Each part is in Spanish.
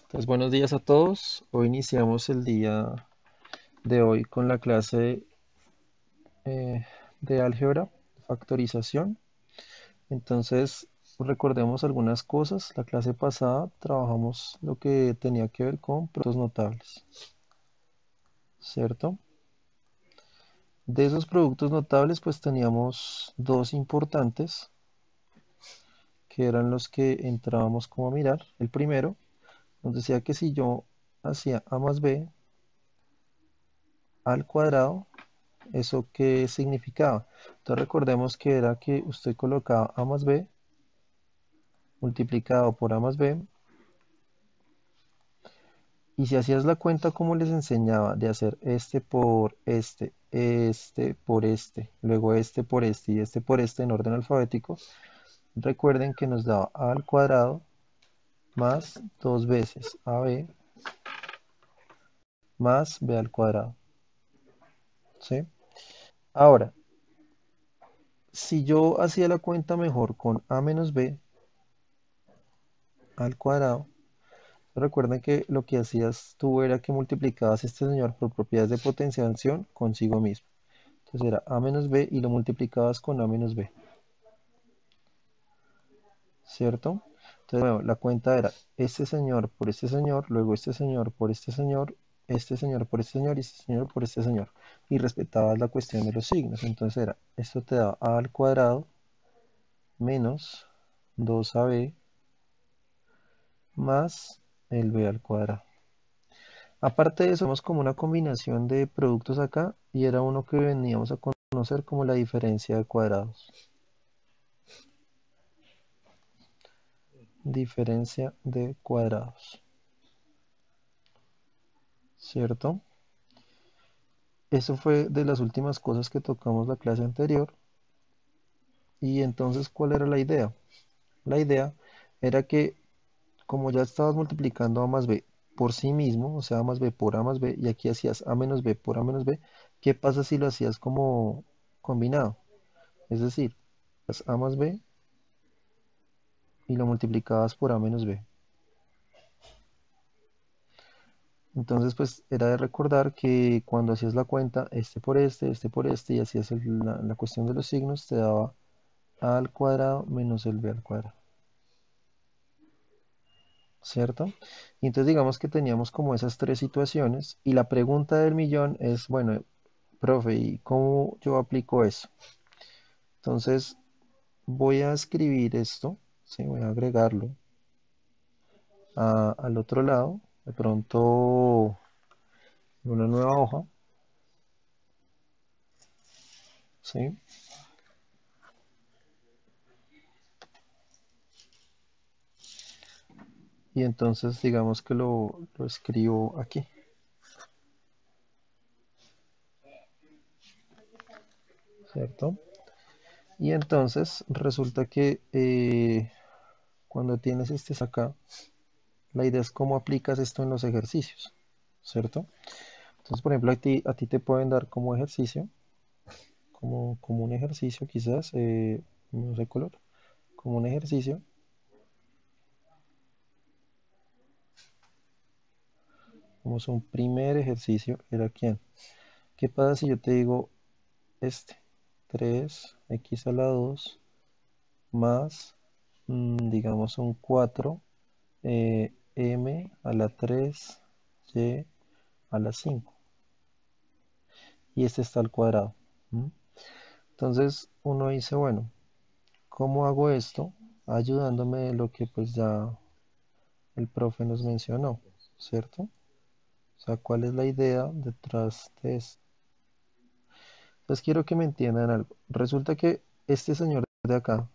Entonces, buenos días a todos. Hoy iniciamos el día de hoy con la clase eh, de álgebra, factorización. Entonces, recordemos algunas cosas. La clase pasada trabajamos lo que tenía que ver con productos notables, ¿cierto? De esos productos notables, pues teníamos dos importantes, que eran los que entrábamos como a mirar. El primero nos decía que si yo hacía a más b al cuadrado, ¿eso qué significaba? Entonces recordemos que era que usted colocaba a más b multiplicado por a más b, y si hacías la cuenta como les enseñaba de hacer este por este por este, luego este por este y este por este en orden alfabético, recuerden que nos daba a al cuadrado más dos veces ab más b al cuadrado, ¿sí? Ahora, si yo hacía la cuenta mejor con a menos b al cuadrado, recuerden que lo que hacías tú era que multiplicabas este señor por propiedades de potenciación consigo mismo. Entonces era a menos b y lo multiplicabas con a menos b, ¿cierto? Entonces, bueno, la cuenta era este señor por este señor, luego este señor por este señor por este señor y este señor por este señor. Y respetabas la cuestión de los signos. Entonces era, esto te da a al cuadrado menos 2ab más el b al cuadrado. Aparte de eso, vemos como una combinación de productos acá y era uno que veníamos a conocer como la diferencia de cuadrados. Diferencia de cuadrados, ¿cierto? Eso fue de las últimas cosas que tocamos la clase anterior. Y entonces, ¿cuál era la idea? La idea era que como ya estabas multiplicando a más b por sí mismo, o sea, a más b por a más b, y aquí hacías a menos b por a menos b, ¿qué pasa si lo hacías como combinado? Es decir, a más b y lo multiplicabas por a menos b. Entonces, pues era de recordar que cuando hacías la cuenta, este por este, y hacías la cuestión de los signos, te daba a al cuadrado menos el b al cuadrado, ¿cierto? Y entonces digamos que teníamos como esas tres situaciones, y la pregunta del millón es, bueno, profe, ¿y cómo yo aplico eso? Entonces, voy a escribir esto, ¿sí? Voy a agregarlo al otro lado, de pronto en una nueva hoja, ¿sí? Y entonces digamos que lo escribo aquí, ¿cierto? Y entonces resulta que cuando tienes este acá, la idea es cómo aplicas esto en los ejercicios, ¿cierto? Entonces, por ejemplo, a ti te pueden dar como ejercicio, como un ejercicio quizás, no sé color, como un ejercicio, como es un primer ejercicio, era quién. ¿Qué pasa si yo te digo este? 3x a la 2 más, digamos, un 4 m a la 3 y a la 5 y este está al cuadrado. ¿M? Entonces uno dice, bueno, ¿cómo hago esto? Ayudándome de lo que pues ya el profe nos mencionó, ¿cierto? O sea, ¿cuál es la idea detrás de esto? Entonces quiero que me entiendan algo. Resulta que este señor de acá,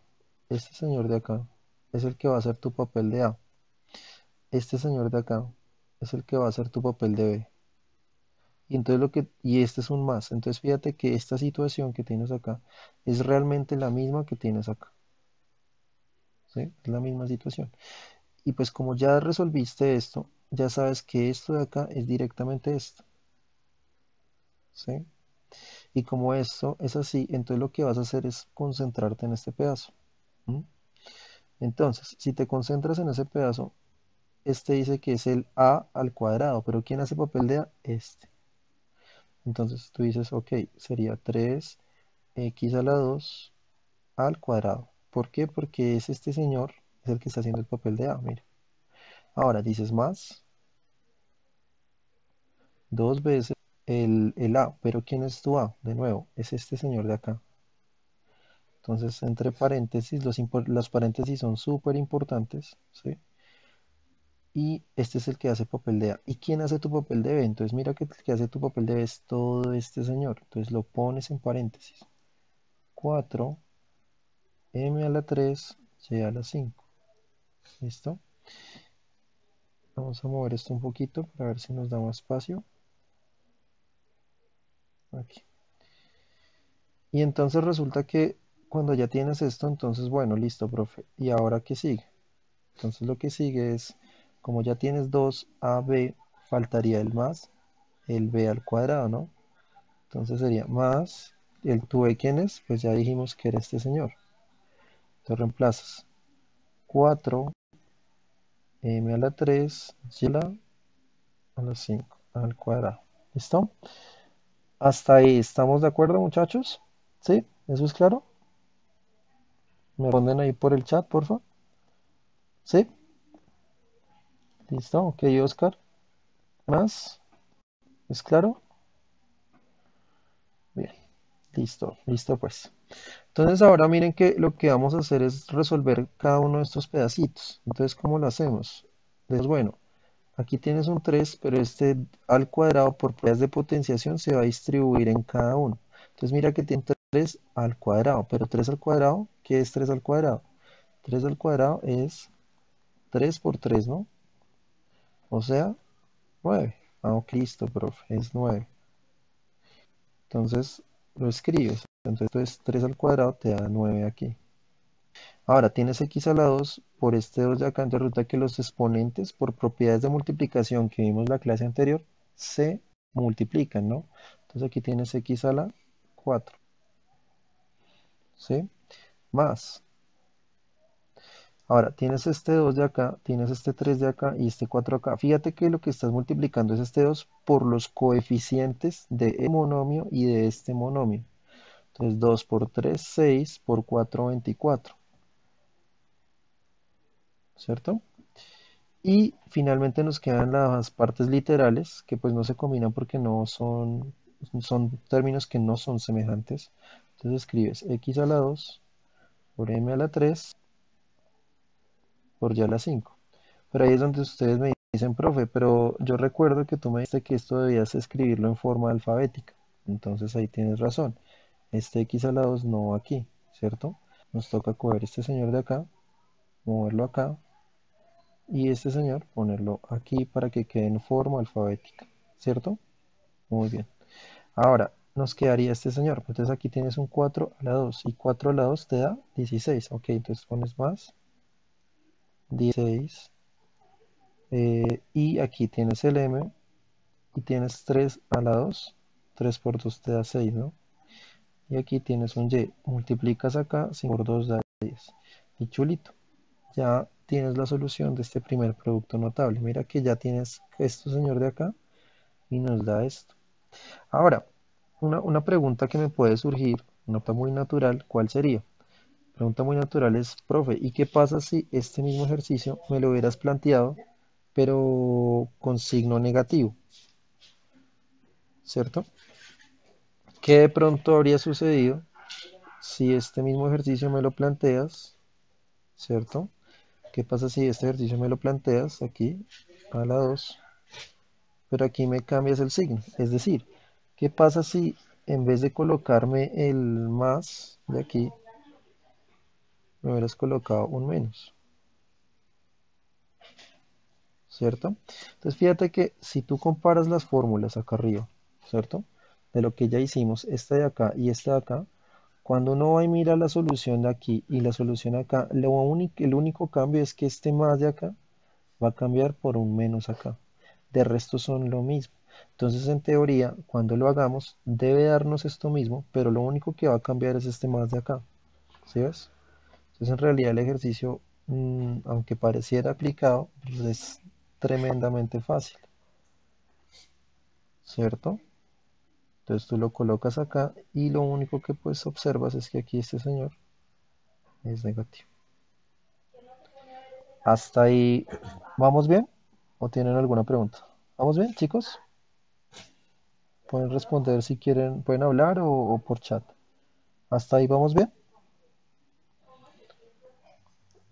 es el que va a hacer tu papel de A. Este señor de acá es el que va a hacer tu papel de B. Y este es un más. Entonces fíjate que esta situación que tienes acá es realmente la misma que tienes acá, ¿sí? Es la misma situación. Y pues como ya resolviste esto, ya sabes que esto de acá es directamente esto, ¿sí? Y como esto es así, entonces lo que vas a hacer es concentrarte en este pedazo. ¿M? Entonces, si te concentras en ese pedazo, este dice que es el a al cuadrado, pero ¿quién hace papel de a? Este. Entonces tú dices, ok, sería 3x a la 2 al cuadrado. ¿Por qué? Porque es este señor, es el que está haciendo el papel de a, mira. Ahora dices más, dos veces el a, pero ¿quién es tu a? De nuevo, es este señor de acá. Entonces, entre paréntesis, los paréntesis son súper importantes, ¿sí? Y este es el que hace papel de A. ¿Y quién hace tu papel de B? Entonces mira que el que hace tu papel de B es todo este señor. Entonces lo pones en paréntesis. 4 m a la 3 y a la 5. ¿Listo? Vamos a mover esto un poquito para ver si nos da más espacio. Aquí. Y entonces resulta que cuando ya tienes esto, entonces bueno, listo, profe. ¿Y ahora qué sigue? Entonces lo que sigue es, como ya tienes 2ab, faltaría el más, el b al cuadrado, ¿no? Entonces sería más, tu b, ¿quién es? Pues ya dijimos que era este señor. Entonces reemplazas 4 m a la 3 y a la 5 al cuadrado. ¿Listo? Hasta ahí, ¿estamos de acuerdo, muchachos? ¿Sí? ¿Eso es claro? ¿Me responden ahí por el chat, por favor? ¿Sí? ¿Listo? Ok, Oscar. ¿Más? ¿Es claro? Bien, listo, listo pues. Entonces ahora miren que lo que vamos a hacer es resolver cada uno de estos pedacitos. Entonces, ¿cómo lo hacemos? Entonces, bueno, aquí tienes un 3, pero este al cuadrado por propiedades de potenciación se va a distribuir en cada uno. Entonces mira que tiene 3 al cuadrado, pero 3 al cuadrado, ¿qué es 3 al cuadrado? 3 al cuadrado es 3 por 3, ¿no? O sea, 9. Ah, ok, listo, profe, es 9. Entonces lo escribes. Entonces 3 al cuadrado te da 9 aquí. Ahora tienes x a la 2 por este 2 de acá, entonces resulta que los exponentes por propiedades de multiplicación que vimos en la clase anterior se multiplican, ¿no? Entonces aquí tienes x a la 4, ¿sí? Más. Ahora tienes este 2 de acá, tienes este 3 de acá y este 4 acá. Fíjate que lo que estás multiplicando es este 2 por los coeficientes de este monomio y de este monomio. Entonces 2 por 3, 6, por 4, 24, ¿cierto? Y finalmente nos quedan las partes literales, que pues no se combinan porque no son, son términos que no son semejantes. Entonces escribes x a la 2 por m a la 3 por y a la 5. Pero ahí es donde ustedes me dicen, profe, pero yo recuerdo que tú me dijiste que esto debías escribirlo en forma alfabética. Entonces ahí tienes razón. Este x a la 2 no va aquí, ¿cierto? Nos toca coger este señor de acá, moverlo acá, y este señor ponerlo aquí para que quede en forma alfabética, ¿cierto? Muy bien. Ahora nos quedaría este señor. Entonces aquí tienes un 4 a la 2 y 4 a la 2 te da 16. Ok, entonces pones más 16 y aquí tienes el m y tienes 3 a la 2. 3 por 2 te da 6, ¿no? Y aquí tienes un y. Multiplicas acá, 5 por 2 da 10. Y chulito. Ya tienes la solución de este primer producto notable. Mira que ya tienes esto, señor de acá, y nos da esto. Ahora, una pregunta que me puede surgir, una pregunta muy natural, ¿cuál sería? Pregunta muy natural es, profe, ¿y qué pasa si este mismo ejercicio me lo hubieras planteado, pero con signo negativo? ¿Cierto? ¿Qué de pronto habría sucedido si este mismo ejercicio me lo planteas, ¿cierto? ¿Qué pasa si este ejercicio me lo planteas aquí a la 2, pero aquí me cambias el signo? Es decir, ¿qué pasa si en vez de colocarme el más de aquí, me hubieras colocado un menos? ¿Cierto? Entonces fíjate que si tú comparas las fórmulas acá arriba, ¿cierto? De lo que ya hicimos, esta de acá y esta de acá, cuando uno va y mira la solución de aquí y la solución acá, el único cambio es que este más de acá va a cambiar por un menos acá. De resto son lo mismo. Entonces, en teoría, cuando lo hagamos, debe darnos esto mismo, pero lo único que va a cambiar es este más de acá. ¿Sí ves? Entonces, en realidad, el ejercicio, aunque pareciera aplicado, pues tremendamente fácil, ¿cierto? Entonces tú lo colocas acá y lo único que pues observas es que aquí este señor es negativo. ¿Hasta ahí vamos bien? ¿O tienen alguna pregunta? ¿Vamos bien, chicos? Pueden responder si quieren, pueden hablar o por chat. ¿Hasta ahí vamos bien?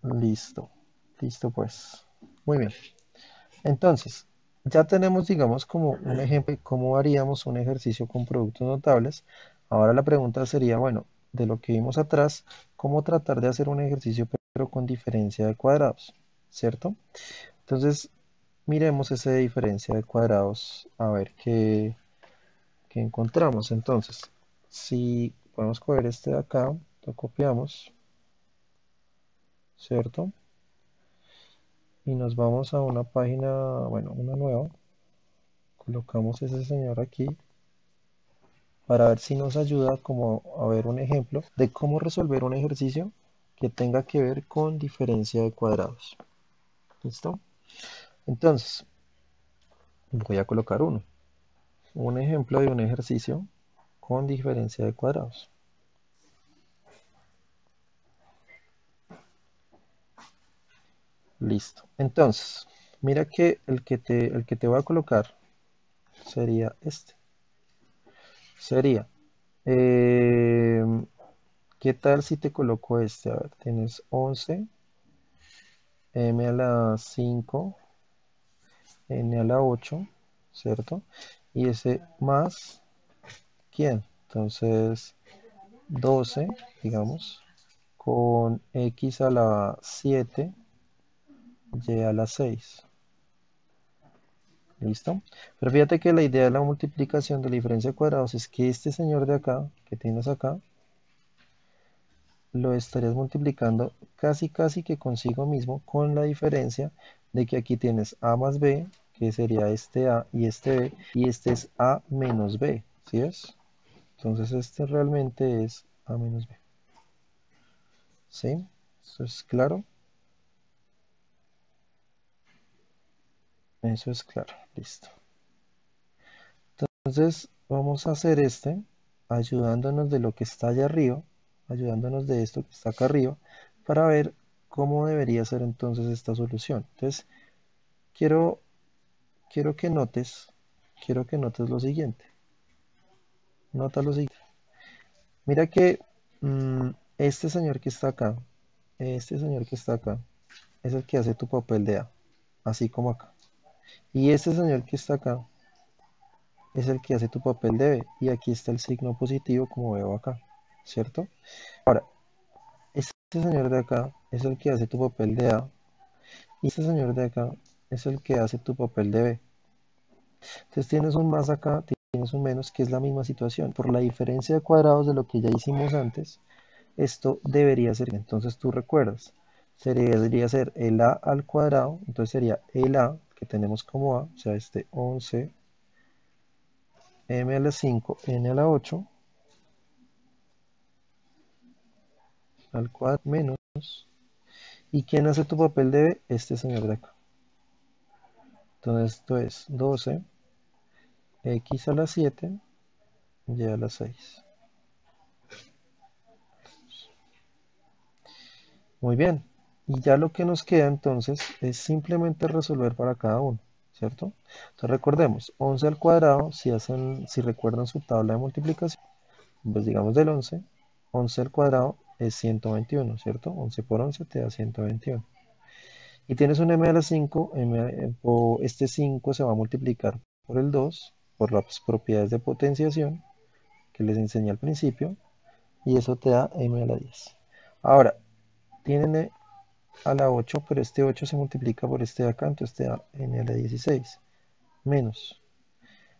Listo, listo pues. Muy bien. Entonces, ya tenemos, digamos, como un ejemplo de cómo haríamos un ejercicio con productos notables. Ahora la pregunta sería, bueno, de lo que vimos atrás, ¿cómo tratar de hacer un ejercicio pero con diferencia de cuadrados? ¿Cierto? Entonces, miremos esa diferencia de cuadrados, a ver qué encontramos. Entonces, si podemos coger este de acá, lo copiamos, ¿cierto? Y nos vamos a una página, bueno, una nueva, colocamos ese señor aquí para ver si nos ayuda como a ver un ejemplo de cómo resolver un ejercicio que tenga que ver con diferencia de cuadrados. ¿Listo? Entonces, voy a colocar un ejemplo de un ejercicio con diferencia de cuadrados. Listo. Entonces, mira que el que te voy a colocar sería este. Sería, eh, ¿qué tal si te coloco este? A ver, tienes 11, m a la 5, n a la 8, ¿cierto? Y ese más, ¿quién? Entonces, 12, digamos, con x a la 7, y a la 6. ¿Listo? Pero fíjate que la idea de la multiplicación de la diferencia de cuadrados es que este señor de acá, que tienes acá, lo estarías multiplicando casi que consigo mismo, con la diferencia de que aquí tienes a más b, que sería este a y este b, y este es a menos b, ¿sí ves? Entonces este realmente es a menos b, ¿sí? ¿Eso es claro? Eso es claro, listo. Entonces vamos a hacer este, ayudándonos de lo que está allá arriba, ayudándonos de esto que está acá arriba, para ver cómo debería ser entonces esta solución. Entonces quiero, quiero que notes, quiero que notes lo siguiente. Nota lo siguiente. Mira que este señor que está acá, este señor que está acá, es el que hace tu papel de A, así como acá. Y este señor que está acá es el que hace tu papel de B. Y aquí está el signo positivo como veo acá, ¿cierto? Ahora, este señor de acá es el que hace tu papel de A. Y este señor de acá es el que hace tu papel de B. Entonces tienes un más acá, tienes un menos, que es la misma situación. Por la diferencia de cuadrados de lo que ya hicimos antes, esto debería ser, entonces tú recuerdas, debería ser el a al cuadrado, entonces sería el a que tenemos como a, o sea, este 11 m a la 5 n a la 8 al cuadrado menos, ¿y quién hace tu papel de b? Este señor de acá. Entonces esto es 12 x a la 7 y a la 6. Muy bien. Y ya lo que nos queda entonces es simplemente resolver para cada uno, ¿cierto? Entonces recordemos, 11 al cuadrado, si recuerdan su tabla de multiplicación, pues digamos del 11, 11 al cuadrado es 121, ¿cierto? 11 por 11 te da 121. Y tienes un m a la 5, este 5 se va a multiplicar por el 2, por las propiedades de potenciación que les enseñé al principio, y eso te da m a la 10. Ahora, tienen a la 8, pero este 8 se multiplica por este de acá, entonces te da n a la 16, menos.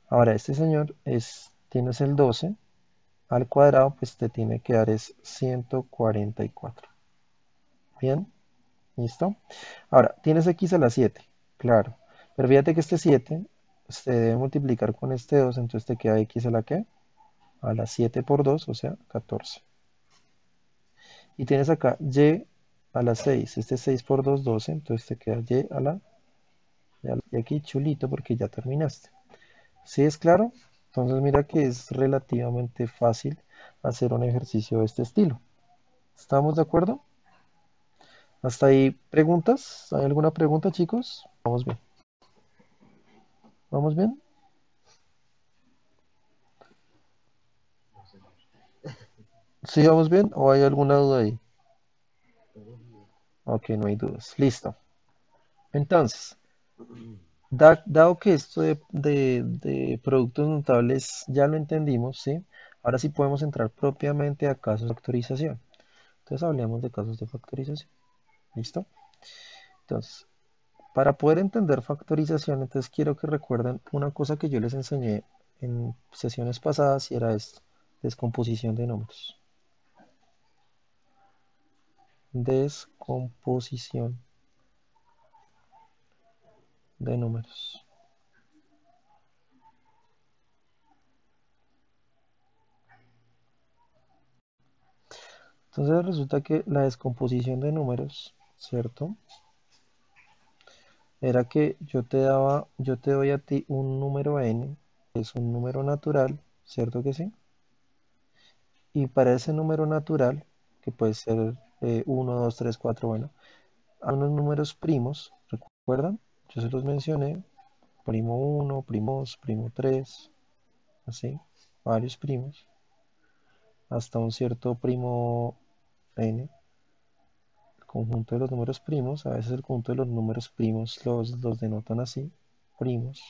Ahora, este señor tienes el 12 al cuadrado, pues te tiene que dar es 144. Bien, ¿listo? Ahora, tienes x a la 7, claro, pero fíjate que este 7 se debe multiplicar con este 2, entonces te queda x a la ¿qué? A la 7 por 2, o sea, 14. Y tienes acá y a la 6, este 6 por 2, 12, entonces te queda y a la Y aquí chulito porque ya terminaste. ¿Sí es claro? Entonces mira que es relativamente fácil hacer un ejercicio de este estilo. ¿Estamos de acuerdo? ¿Hasta ahí preguntas? ¿Hay alguna pregunta, chicos? Vamos bien. ¿Vamos bien? ¿Sí vamos bien? ¿O hay alguna duda ahí? Ok, no hay dudas. Listo. Entonces, dado que esto de productos notables ya lo entendimos, ¿sí? Ahora sí podemos entrar propiamente a casos de factorización. Entonces hablemos de casos de factorización. ¿Listo? Entonces, para poder entender factorización, entonces quiero que recuerden una cosa que yo les enseñé en sesiones pasadas y era esto, descomposición de números. Descomposición de números. Entonces resulta que la descomposición de números, ¿cierto? Era que yo te doy a ti un número n, que es un número natural, ¿cierto que sí? Y para ese número natural, que puede ser 1, 2, 3, 4, bueno, a unos números primos, ¿recuerdan? Yo se los mencioné, primo uno, primo 2, primo 3, así, varios primos, hasta un cierto primo n, el conjunto de los números primos, a veces el conjunto de los números primos los denotan así, primos.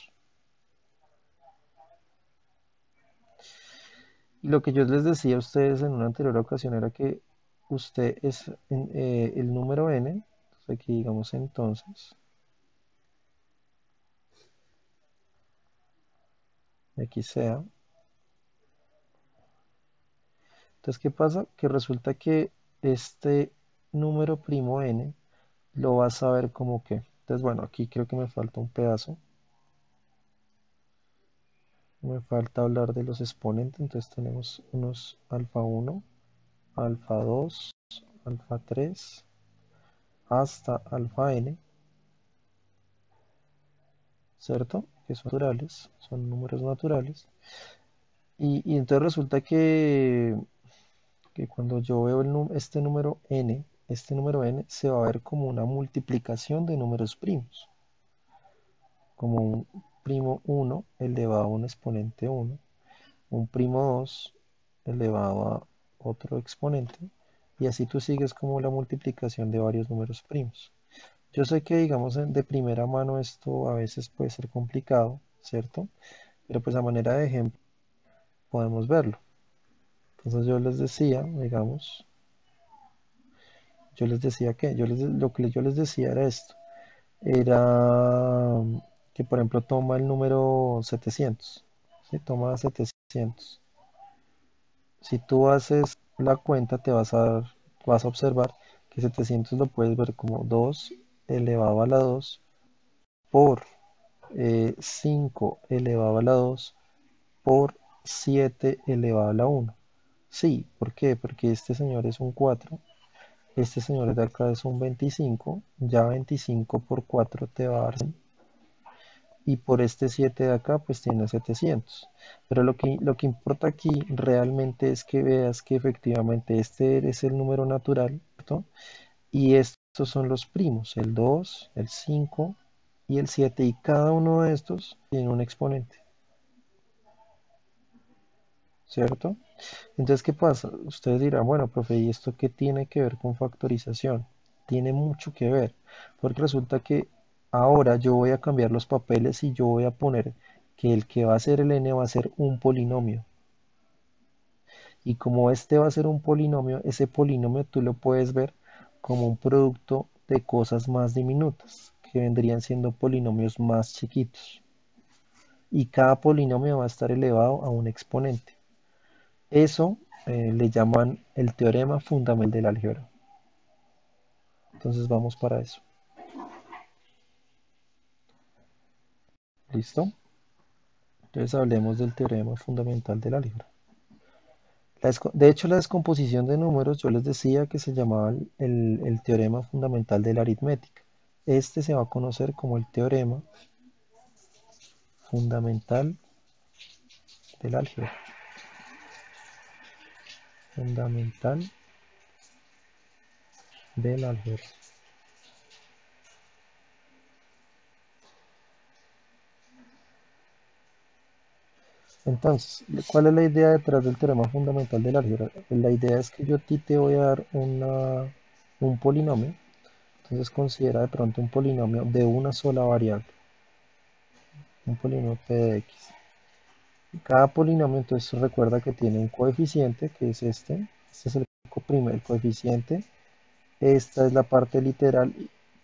Y lo que yo les decía a ustedes en una anterior ocasión era que usted es el número n, entonces aquí digamos entonces, x sea. Entonces, ¿qué pasa? Que resulta que este número primo n lo vas a ver como que. Entonces, bueno, aquí creo que me falta un pedazo. Me falta hablar de los exponentes. Entonces tenemos unos alfa 1, alfa 2, alfa 3, hasta alfa n, ¿cierto? Que son naturales, son números naturales. Y entonces resulta que cuando yo veo este número n se va a ver como una multiplicación de números primos, como un primo 1 elevado a un exponente 1, un primo 2 elevado a otro exponente, y así tú sigues como la multiplicación de varios números primos. Yo sé que, digamos, de primera mano esto a veces puede ser complicado, ¿cierto? Pero pues a manera de ejemplo podemos verlo. Entonces yo les decía, digamos, yo les decía que, lo que yo les decía era esto, era que por ejemplo toma el número 700, ¿sí? Toma 700. Si tú haces la cuenta vas a observar que 700 lo puedes ver como 2 elevado a la 2 por 5 elevado a la 2 por 7 elevado a la 1. Sí, ¿por qué? Porque este señor es un 4. Este señor de acá es un 25, ya 25 por 4 te va a dar 100, y por este 7 de acá pues tiene 700. Pero lo que importa aquí realmente es que veas que efectivamente este es el número natural, ¿cierto? Y estos son los primos, el 2, el 5 y el 7, y cada uno de estos tiene un exponente, ¿cierto? Entonces, ¿qué pasa? Ustedes dirán, bueno, profe, ¿y esto qué tiene que ver con factorización? Tiene mucho que ver, porque resulta que ahora yo voy a cambiar los papeles y yo voy a poner que el que va a ser el n va a ser un polinomio. Y como este va a ser un polinomio, ese polinomio tú lo puedes ver como un producto de cosas más diminutas, que vendrían siendo polinomios más chiquitos. Y cada polinomio va a estar elevado a un exponente. Eso le llaman el teorema fundamental del álgebra. Entonces vamos para eso. ¿Listo? Entonces hablemos del teorema fundamental del álgebra. De hecho, la descomposición de números, yo les decía que se llamaba el teorema fundamental de la aritmética. este se va a conocer como el teorema fundamental del álgebra. Fundamental del álgebra. Entonces, ¿cuál es la idea detrás del teorema fundamental del álgebra? La idea es que yo a ti te voy a dar un polinomio. Entonces considera de pronto un polinomio de una sola variable, un polinomio p de x. Cada polinomio entonces recuerda que tiene un coeficiente, que es este es el primer coeficiente, esta es la parte literal,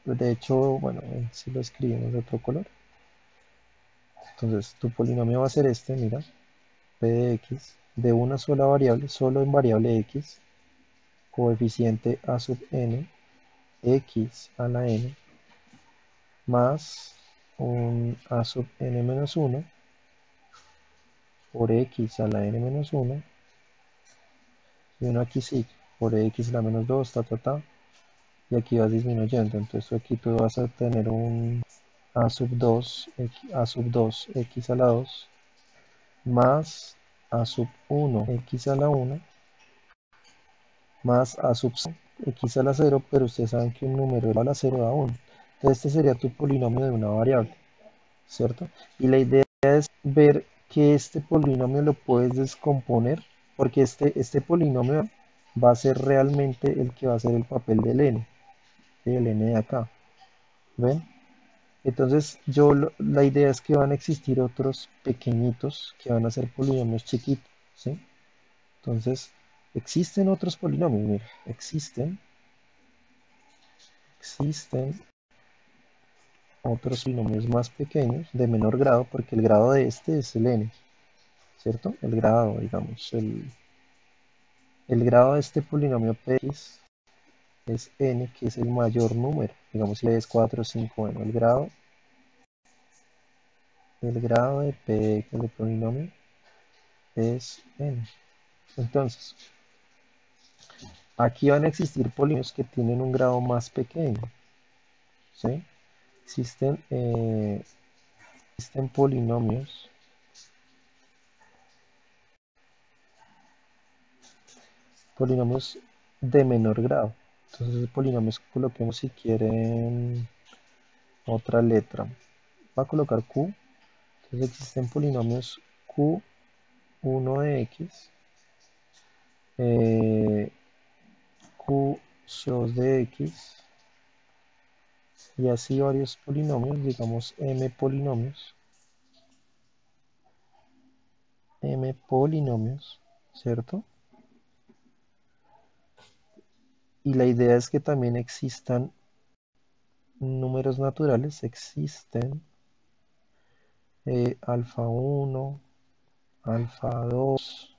de hecho, bueno, si lo escribimos de otro color, entonces tu polinomio va a ser este, mira, p de x, de una sola variable, solo en variable x, coeficiente a sub n, x a la n, más un a sub n menos 1, por x a la n menos 1, y uno aquí sigue, por x a la menos 2, y aquí vas disminuyendo, entonces aquí tú vas a tener un a sub 2, x a la 2, más a sub 1, x a la 1, más a sub 0, x a la 0, pero ustedes saben que un número igual a la 0 da 1, entonces este sería tu polinomio de una variable, ¿cierto? Y la idea es ver que este polinomio lo puedes descomponer, porque este polinomio va a ser realmente el que va a ser el papel del n, ¿sí? El n de acá, ¿ven? Entonces la idea es que van a existir otros pequeñitos que van a ser polinomios chiquitos, ¿sí? Entonces existen otros polinomios, mira, existen otros polinomios más pequeños de menor grado, porque el grado de este es el n, ¿cierto? El grado, digamos, el grado de este polinomio px es n, que es el mayor número, digamos si es 4 o 5, bueno, el grado de px del polinomio es n. Entonces, aquí van a existir polinomios que tienen un grado más pequeño, ¿sí? Existen polinomios de menor grado. Entonces, polinomios coloquemos si quieren otra letra. Va a colocar q. Entonces existen polinomios q1 de x, q2 de x, y así varios polinomios, digamos m polinomios, ¿cierto? Y la idea es que también existan números naturales, existen alfa 1, alfa 2,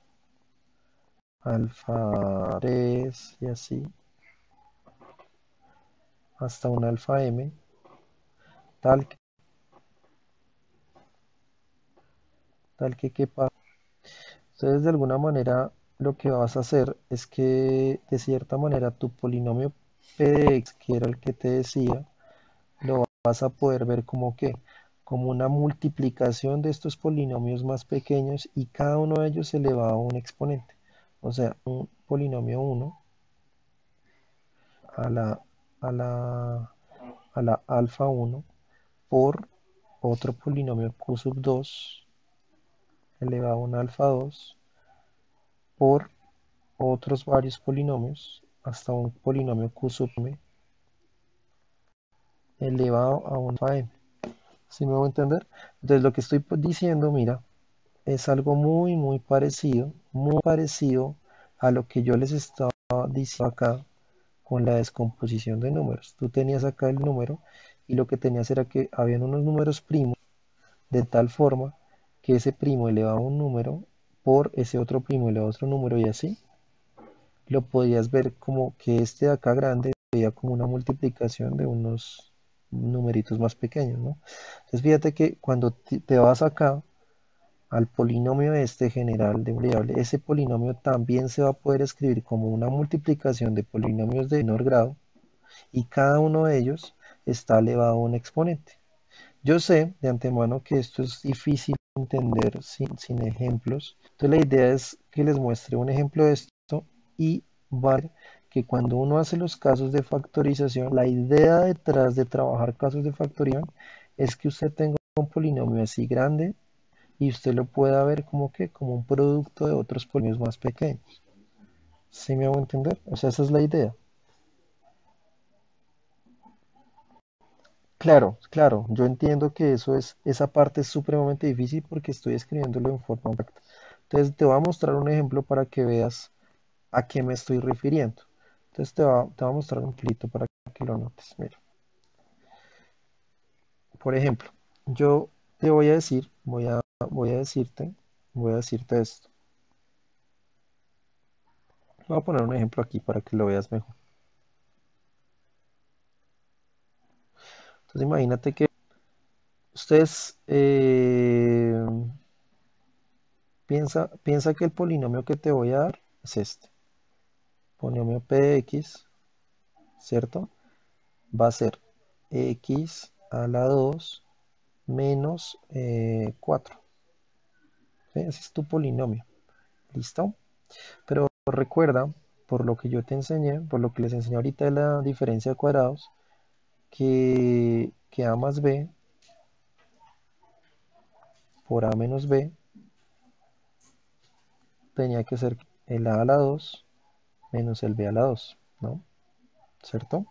alfa 3 y así, hasta un alfa m, tal, ¿qué pasa? Entonces, de alguna manera, lo que vas a hacer es que, de cierta manera, tu polinomio p de x, que era el que te decía, lo vas a poder ver como que, como una multiplicación de estos polinomios más pequeños, y cada uno de ellos elevado a un exponente. O sea, un polinomio 1 a la, a la, a la alfa 1 por otro polinomio q sub 2 elevado a un alfa 2 por otros varios polinomios hasta un polinomio q sub m elevado a un alfa n. ¿Sí me voy a entender? Entonces lo que estoy diciendo, mira, es algo muy parecido a lo que yo les estaba diciendo acá con la descomposición de números. Tú tenías acá el número y lo que tenías era que habían unos números primos de tal forma que ese primo elevaba un número por ese otro primo elevaba otro número, y así lo podías ver como que este de acá grande veía como una multiplicación de unos numeritos más pequeños, ¿no? Entonces fíjate que cuando te vas acá al polinomio este general de una variable, ese polinomio también se va a poder escribir como una multiplicación de polinomios de menor grado, y cada uno de ellos está elevado a un exponente. Yo sé de antemano que esto es difícil de entender sin ejemplos. Entonces la idea es que les muestre un ejemplo de esto y ver que cuando uno hace los casos de factorización, la idea detrás de trabajar casos de factorización es que usted tenga un polinomio así grande y usted lo pueda ver como que como un producto de otros polinomios más pequeños. ¿Sí me hago entender? O sea, esa es la idea. Claro, claro, yo entiendo que esa parte es supremamente difícil porque estoy escribiéndolo en forma abstracta. Entonces te voy a mostrar un ejemplo para que veas a qué me estoy refiriendo. Entonces te va a mostrar un clito para que lo notes. Mira, por ejemplo, yo te voy a decir, voy a decirte, voy a decirte esto. Voy a poner un ejemplo aquí para que lo veas mejor. Entonces imagínate que ustedes piensa que el polinomio que te voy a dar es este. Polinomio p de x, ¿cierto? Va a ser x a la 2 menos 4. ¿Sí? Ese es tu polinomio. ¿Listo? Pero recuerda, por lo que yo te enseñé, por lo que les enseñé ahorita de la diferencia de cuadrados, que a más b por a menos b tenía que ser el a la 2 menos el b a la 2, ¿no? ¿Cierto?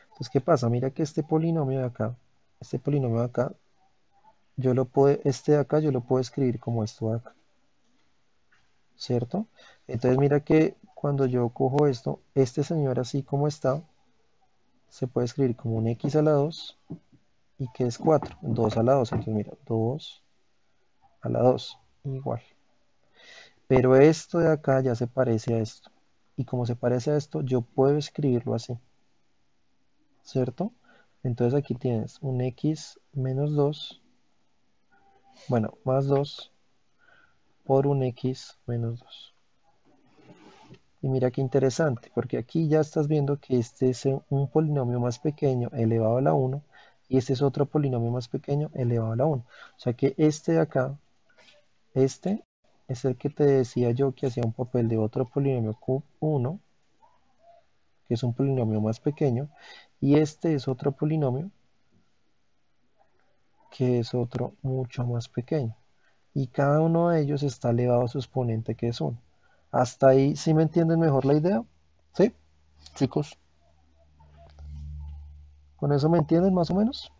Entonces, ¿qué pasa? Mira que este polinomio de acá, este de acá yo lo puedo escribir como esto de acá, ¿cierto? Entonces mira que cuando yo cojo esto, este señor así como está, se puede escribir como un x a la 2 y que es 4, 2 a la 2, entonces mira, 2 a la 2 igual. Pero esto de acá ya se parece a esto. Y como se parece a esto, yo puedo escribirlo así, ¿cierto? Entonces aquí tienes un x menos 2, bueno, más 2 por un x menos 2. Y mira qué interesante, porque aquí ya estás viendo que este es un polinomio más pequeño elevado a la 1 y este es otro polinomio más pequeño elevado a la 1. O sea que este de acá, este es el que te decía yo que hacía un papel de otro polinomio Q1, que es un polinomio más pequeño, y este es otro polinomio que es otro mucho más pequeño. Y cada uno de ellos está elevado a su exponente que es 1. ¿Hasta ahí sí me entienden mejor la idea? ¿Sí, chicos? ¿Con eso me entienden más o menos?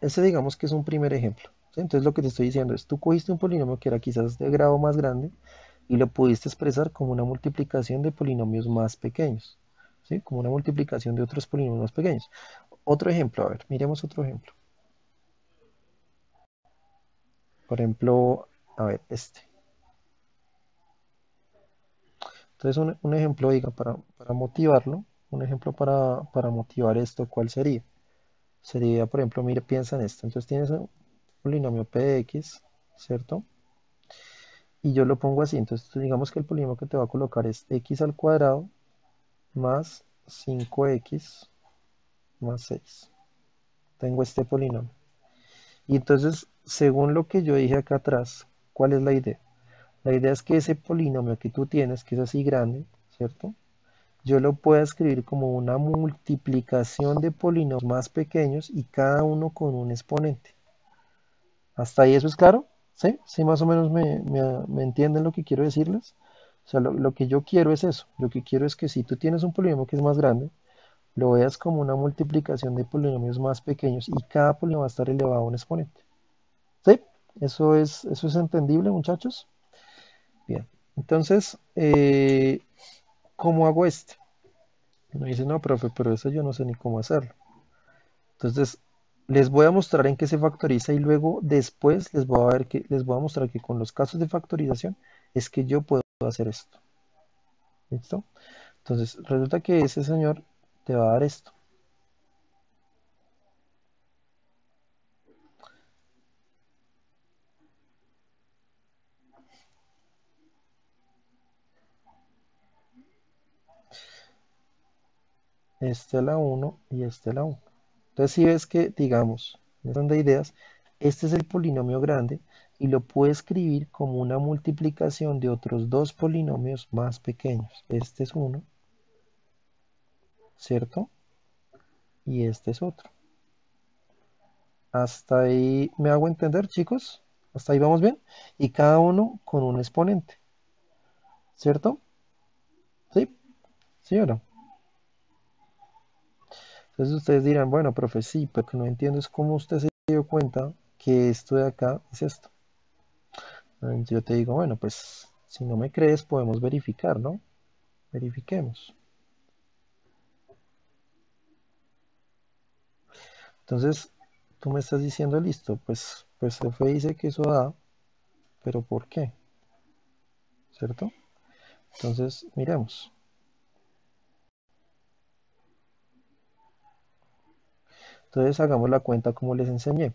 Ese digamos que es un primer ejemplo. ¿Sí? Entonces lo que te estoy diciendo es, tú cogiste un polinomio que era quizás de grado más grande y lo pudiste expresar como una multiplicación de polinomios más pequeños. ¿Sí? Como una multiplicación de otros polinomios más pequeños. Otro ejemplo, a ver, miremos otro ejemplo. Por ejemplo, a ver, este. Entonces un ejemplo, diga, para motivarlo, un ejemplo para motivar esto, ¿cuál sería? Sería, por ejemplo, mire, piensa en esto. Entonces tienes un polinomio p de x, ¿cierto? Y yo lo pongo así. Entonces digamos que el polinomio que te va a colocar es x al cuadrado más 5x más 6. Tengo este polinomio. Y entonces, según lo que yo dije acá atrás, ¿cuál es la idea? La idea es que ese polinomio que tú tienes, que es así grande, ¿cierto? Yo lo puedo escribir como una multiplicación de polinomios más pequeños y cada uno con un exponente. ¿Hasta ahí eso es claro? ¿Sí? ¿Sí más o menos me entienden lo que quiero decirles? O sea, lo que yo quiero es eso. Lo que quiero es que si tú tienes un polinomio que es más grande, lo veas como una multiplicación de polinomios más pequeños y cada polinomio va a estar elevado a un exponente. ¿Sí? Eso es entendible, muchachos. Bien. Entonces, ¿cómo hago este? Me dice, no, profe, pero eso yo no sé ni cómo hacerlo. Entonces, les voy a mostrar en qué se factoriza y luego después les voy a mostrar que con los casos de factorización es que yo puedo hacer esto. ¿Listo? Entonces, resulta que ese señor te va a dar esto. este a la 1 y este a la 1. Entonces si ves que, digamos, en ronda de ideas, este es el polinomio grande y lo puedo escribir como una multiplicación de otros dos polinomios más pequeños. Este es uno, ¿cierto? Y este es otro. Hasta ahí me hago entender, chicos. Hasta ahí vamos bien. Y cada uno con un exponente, ¿cierto? ¿Sí? ¿Sí o no? Entonces ustedes dirán, bueno, profe, sí, pero que no entiendo es cómo usted se dio cuenta que esto de acá es esto. Entonces yo te digo, bueno, pues si no me crees podemos verificar, ¿no? Verifiquemos. Entonces tú me estás diciendo, listo, pues F dice que eso da, pero ¿por qué? ¿Cierto? Entonces miremos. Entonces hagamos la cuenta como les enseñé.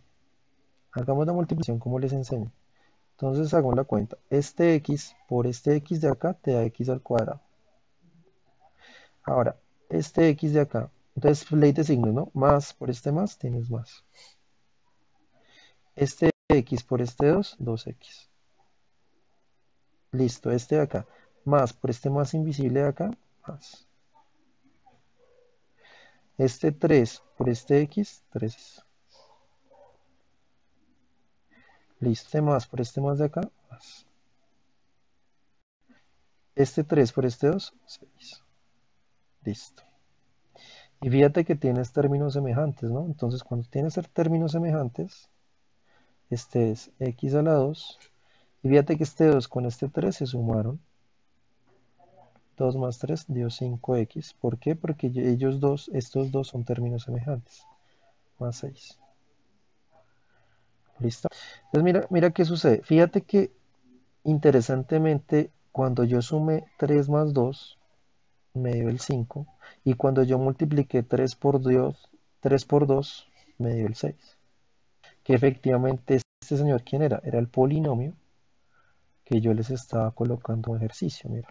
Hagamos la multiplicación como les enseñé. Entonces hagamos la cuenta. Este x por este x de acá te da x al cuadrado. Ahora, este x de acá. Entonces, ley de signos, ¿no? Más por este más, tienes más. Este x por este 2, 2x. Listo, este de acá. Más por este más invisible de acá, más. Este 3 por este x, 3. Listo, este más por este más de acá, más. Este 3 por este 2, 6. Listo. Y fíjate que tienes términos semejantes, ¿no? Entonces, cuando tienes términos semejantes, este es x a la 2. Y fíjate que este 2 con este 3 se sumaron. 2 más 3 dio 5x. ¿Por qué? Porque ellos dos, estos dos son términos semejantes. Más 6. ¿Listo? Entonces mira qué sucede. Fíjate que interesantemente cuando yo sumé 3 más 2 me dio el 5. Y cuando yo multipliqué 3 por 2 me dio el 6. Que efectivamente este señor, ¿quién era? Era el polinomio que yo les estaba colocando en ejercicio. Mira.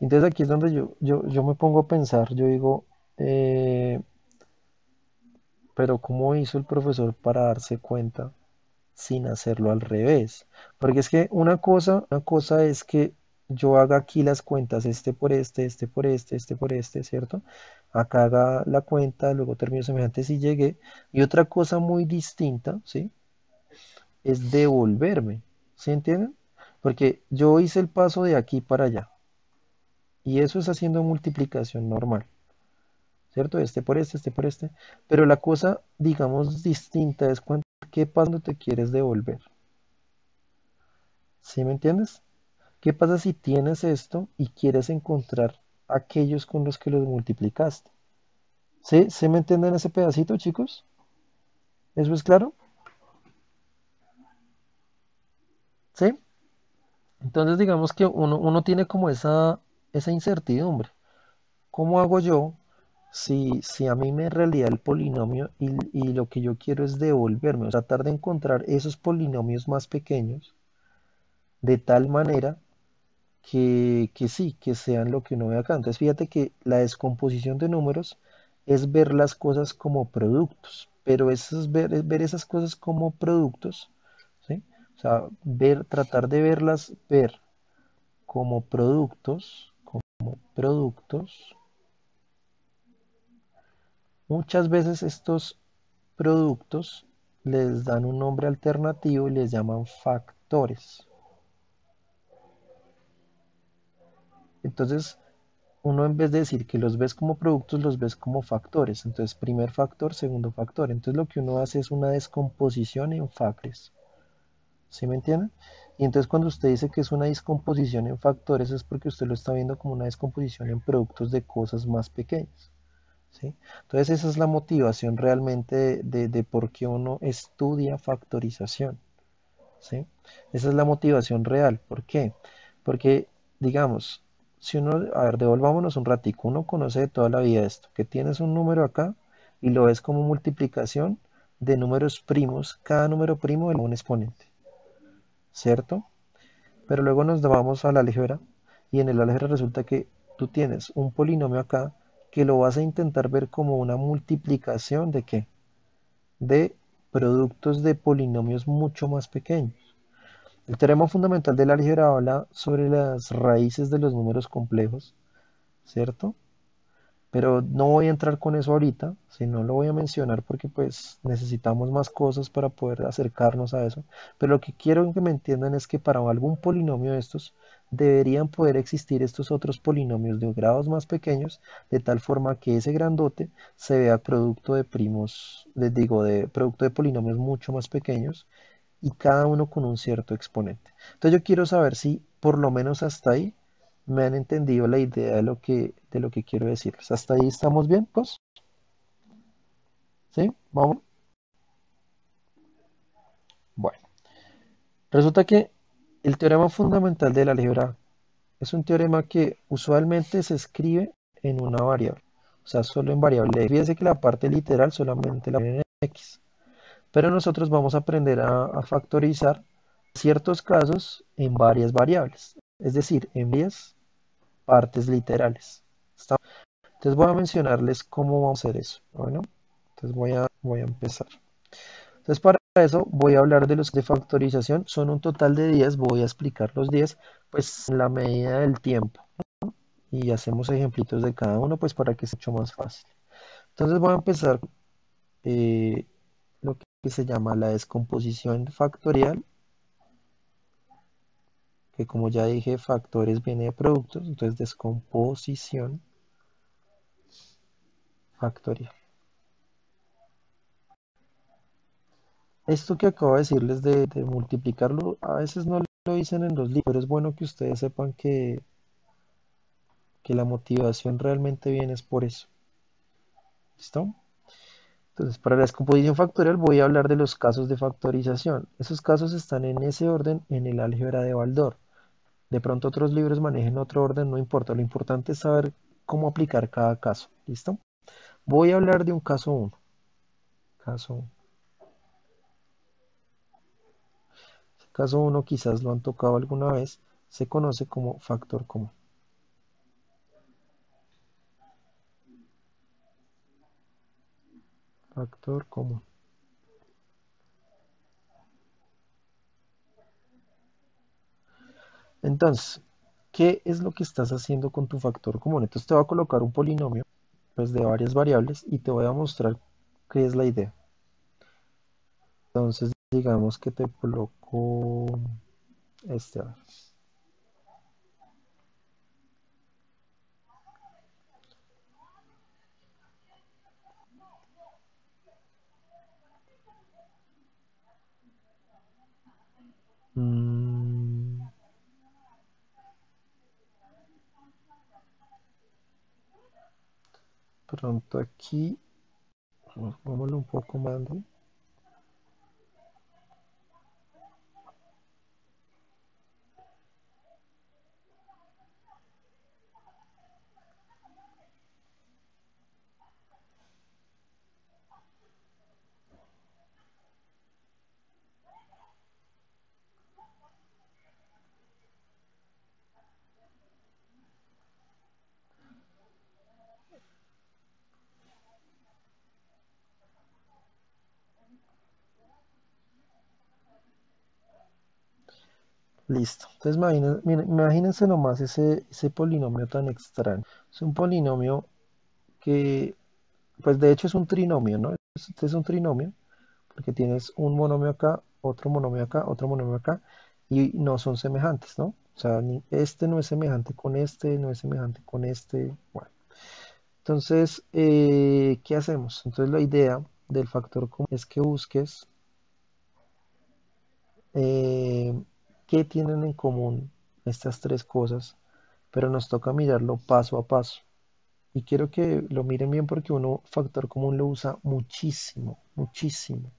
Entonces aquí es donde yo me pongo a pensar. Yo digo, eh, pero ¿cómo hizo el profesor para darse cuenta sin hacerlo al revés? Porque es que una cosa es que yo haga aquí las cuentas, este por este por este por este, ¿cierto? Acá haga la cuenta, luego términos semejantes y llegué. Y otra cosa muy distinta, ¿sí? Es devolverme, ¿sí entienden? Porque yo hice el paso de aquí para allá y eso es haciendo multiplicación normal. ¿Cierto? Este por este. Pero la cosa, digamos, distinta es qué pasa cuando te quieres devolver. ¿Sí me entiendes? ¿Qué pasa si tienes esto y quieres encontrar aquellos con los que los multiplicaste? ¿Sí? ¿Sí me entienden ese pedacito, chicos? ¿Eso es claro? ¿Sí? Entonces digamos que uno tiene como esa incertidumbre. ¿Cómo hago yo si a mí me realidad el polinomio y lo que yo quiero es devolverme, o sea, tratar de encontrar esos polinomios más pequeños de tal manera que sí, que sean lo que uno ve acá? Entonces fíjate que la descomposición de números es ver las cosas como productos, pero es ver esas cosas como productos, ¿sí? O sea, tratar de ver como productos. Muchas veces estos productos les dan un nombre alternativo y les llaman factores. Entonces, uno en vez de decir que los ves como productos, los ves como factores. Entonces, primer factor, segundo factor. Entonces, lo que uno hace es una descomposición en factores. ¿Sí me entienden? Y entonces, cuando usted dice que es una descomposición en factores, es porque usted lo está viendo como una descomposición en productos de cosas más pequeñas. ¿Sí? Entonces, esa es la motivación realmente de por qué uno estudia factorización. ¿Sí? Esa es la motivación real. ¿Por qué? Porque, digamos, si uno, a ver, devolvámonos un ratico, uno conoce de toda la vida esto, que tienes un número acá y lo ves como multiplicación de números primos, cada número primo de un exponente, ¿cierto? Pero luego nos vamos a la álgebra y en el álgebra resulta que tú tienes un polinomio acá que lo vas a intentar ver como una multiplicación de ¿qué? De productos de polinomios mucho más pequeños. El teorema fundamental del álgebra habla sobre las raíces de los números complejos, ¿cierto? Pero no voy a entrar con eso ahorita, sino lo voy a mencionar porque pues necesitamos más cosas para poder acercarnos a eso. Pero lo que quiero que me entiendan es que para algún polinomio de estos deberían poder existir estos otros polinomios de grados más pequeños, de tal forma que ese grandote se vea producto de primos, les digo, de producto de polinomios mucho más pequeños y cada uno con un cierto exponente. Entonces yo quiero saber si por lo menos hasta ahí me han entendido la idea de lo que quiero decirles. ¿Hasta ahí estamos bien, pues? ¿Sí? Vamos. Bueno, resulta que el teorema fundamental del álgebra es un teorema que usualmente se escribe en una variable, o sea, solo en variable. Fíjense que la parte literal solamente la ponen en x, pero nosotros vamos a aprender a factorizar ciertos casos en varias variables, es decir, en varias partes literales. ¿Está? Entonces voy a mencionarles cómo vamos a hacer eso. Bueno, entonces voy a empezar. Entonces para eso voy a hablar de los de factorización. Son un total de 10. Voy a explicar los 10 pues en la medida del tiempo. Y hacemos ejemplitos de cada uno pues para que sea mucho más fácil. Entonces voy a empezar eh, lo que se llama la descomposición factorial. Que como ya dije, factores viene de productos. Entonces descomposición factorial. Esto que acabo de decirles de multiplicarlo, a veces no lo dicen en los libros, pero es bueno que ustedes sepan que la motivación realmente viene es por eso. ¿Listo? Entonces, para la descomposición factorial voy a hablar de los casos de factorización. Esos casos están en ese orden en el álgebra de Baldor. De pronto otros libros manejen otro orden, no importa. Lo importante es saber cómo aplicar cada caso. ¿Listo? Voy a hablar de un caso 1. Caso 1. Caso 1 quizás lo han tocado alguna vez. Se conoce como factor común. Factor común. Entonces, ¿qué es lo que estás haciendo con tu factor común? Entonces te voy a colocar un polinomio pues, de varias variables y te voy a mostrar qué es la idea. Entonces, digamos que te coloco este. A ver. Mm, pronto aquí, vámonos un poco más. ¿No? Listo. Entonces imagínense nomás ese polinomio tan extraño. Es un polinomio que, pues de hecho es un trinomio, ¿no? Este es un trinomio porque tienes un monomio acá, otro monomio acá, otro monomio acá, y no son semejantes, ¿no? O sea, este no es semejante con este, no es semejante con este. Bueno, entonces, ¿qué hacemos? Entonces la idea del factor común es que busques eh, qué tienen en común estas tres cosas, pero nos toca mirarlo paso a paso. Y quiero que lo miren bien porque uno factor común lo usa muchísimo, muchísimo.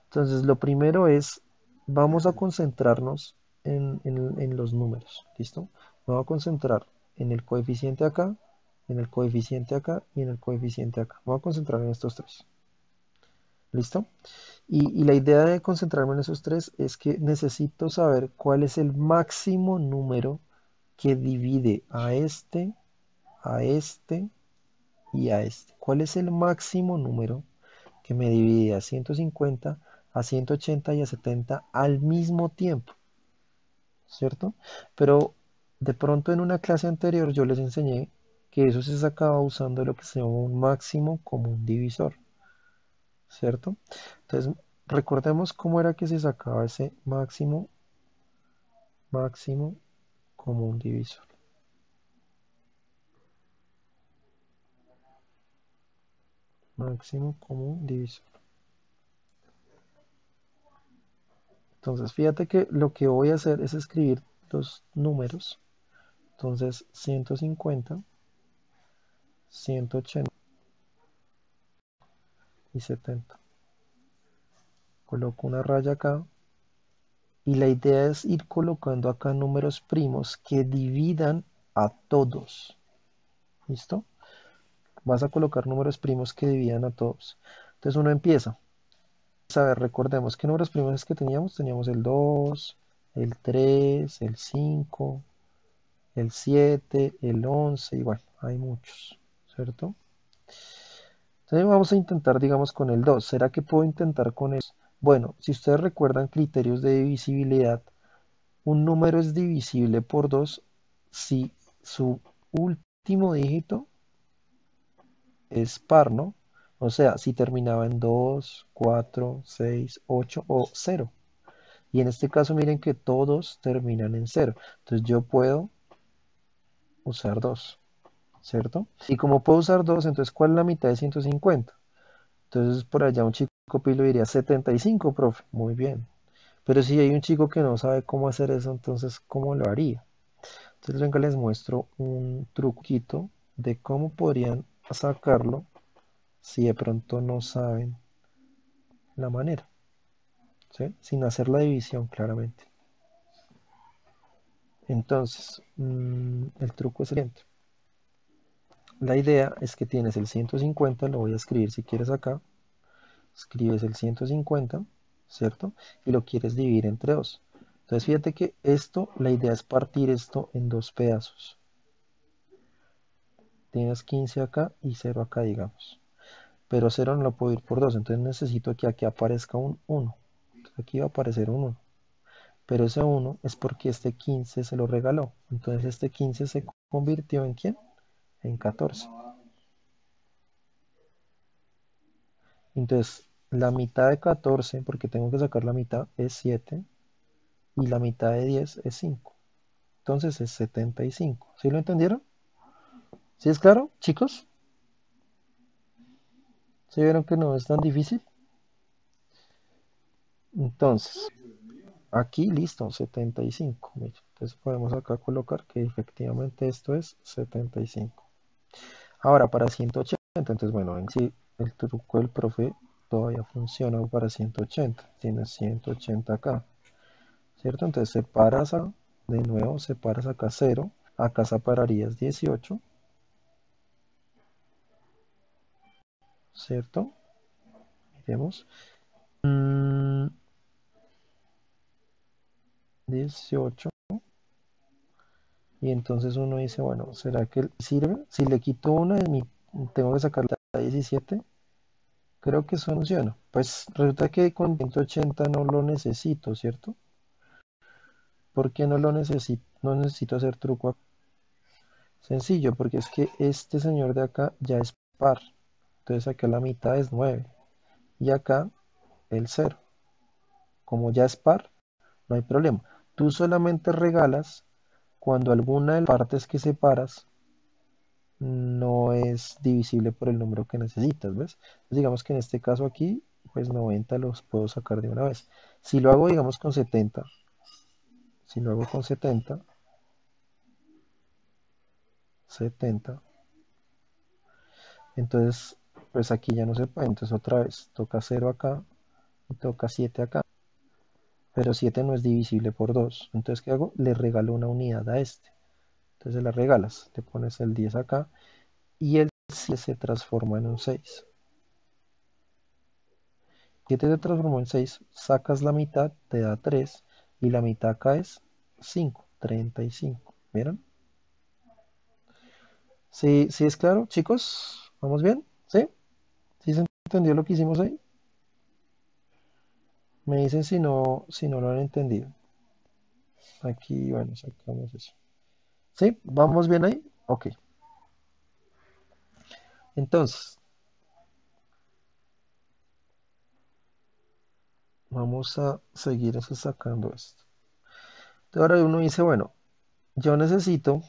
Entonces, lo primero es, vamos a concentrarnos en los números, ¿listo? Me voy a concentrar en el coeficiente acá, en el coeficiente acá y en el coeficiente acá. Me voy a concentrar en estos tres, ¿listo? Y la idea de concentrarme en esos tres es que necesito saber cuál es el máximo número que divide a este a este y a este. ¿Cuál es el máximo número que me divide a 150, a 180 y a 70 al mismo tiempo? ¿Cierto? Pero de pronto en una clase anterior yo les enseñé que eso se sacaba usando lo que se llama un máximo común divisor, ¿cierto? Entonces, recordemos cómo era que se sacaba ese máximo común divisor. Máximo común divisor. Entonces, fíjate que lo que voy a hacer es escribir los números. Entonces, 150, 180 y 70. Coloco una raya acá. Y la idea es ir colocando acá números primos que dividan a todos. ¿Listo? Vas a colocar números primos que dividan a todos. Entonces uno empieza. A ver, recordemos qué números primos es que teníamos. Teníamos el 2, el 3, el 5, el 7, el 11 y bueno, hay muchos, ¿cierto? Entonces vamos a intentar, digamos, con el 2. ¿Será que puedo intentar con eso? Bueno, si ustedes recuerdan criterios de divisibilidad, un número es divisible por 2 si su último dígito es par, ¿no? O sea, si terminaba en 2, 4, 6, 8 o 0. Y en este caso miren que todos terminan en 0. Entonces yo puedo usar 2, ¿cierto? Y como puedo usar 2, entonces ¿cuál es la mitad de 150? Entonces por allá un chico pilo diría 75, profe. Muy bien. Pero si hay un chico que no sabe cómo hacer eso, entonces ¿cómo lo haría? Entonces venga, les muestro un truquito de cómo podrían sacarlo si de pronto no saben la manera, ¿sí? Sin hacer la división claramente. Entonces, el truco es el siguiente. La idea es que tienes el 150, lo voy a escribir si quieres acá. Escribes el 150, ¿cierto? Y lo quieres dividir entre 2. Entonces fíjate que esto, la idea es partir esto en dos pedazos. Tienes 15 acá y 0 acá, digamos. Pero 0 no lo puedo ir por 2, entonces necesito que aquí aparezca un 1. Entonces aquí va a aparecer un 1. Pero ese 1 es porque este 15 se lo regaló. Entonces este 15 se convirtió en ¿quién? En 14. Entonces la mitad de 14, porque tengo que sacar la mitad, es 7. Y la mitad de 10 es 5. Entonces es 75. ¿Sí lo entendieron? ¿Sí es claro, chicos? ¿Sí vieron que no es tan difícil? Entonces, aquí listo, 75. Mira, entonces podemos acá colocar que efectivamente esto es 75. Ahora para 180, entonces bueno, en sí el truco del profe todavía funciona para 180. Tienes 180 acá, ¿cierto? Entonces separas de nuevo, separas acá 0, acá separarías 18, ¿cierto? Miremos. 18. Y entonces uno dice, bueno, ¿será que sirve? Si le quito una de mi, tengo que sacar la 17. Creo que eso funciona. Pues resulta que con 180 no lo necesito, ¿cierto? ¿Por qué no lo necesito? No necesito hacer truco. Sencillo, porque es que este señor de acá ya es par. Entonces acá la mitad es 9. Y acá el 0. Como ya es par, no hay problema. Tú solamente regalas cuando alguna de las partes que separas no es divisible por el número que necesitas, ¿ves? Entonces, digamos que en este caso aquí, pues 90 los puedo sacar de una vez. Si lo hago, digamos, con 70, si lo hago con 70, entonces, pues aquí ya no se puede. Entonces otra vez, toca 0 acá y toca 7 acá. Pero 7 no es divisible por 2. Entonces, ¿qué hago? Le regalo una unidad a este. Entonces la regalas, le pones el 10 acá y el 7 se transforma en un 6. 7 se transformó en 6, sacas la mitad, te da 3 y la mitad acá es 5, 35. ¿Vieron? ¿Sí, sí es claro, chicos? ¿Vamos bien? ¿Sí? ¿Sí se entendió lo que hicimos ahí? Me dicen si no lo han entendido. Aquí, bueno, sacamos eso. ¿Sí? ¿Vamos bien ahí? Ok. Entonces, vamos a seguir eso sacando esto. Entonces, ahora uno dice, bueno, yo necesito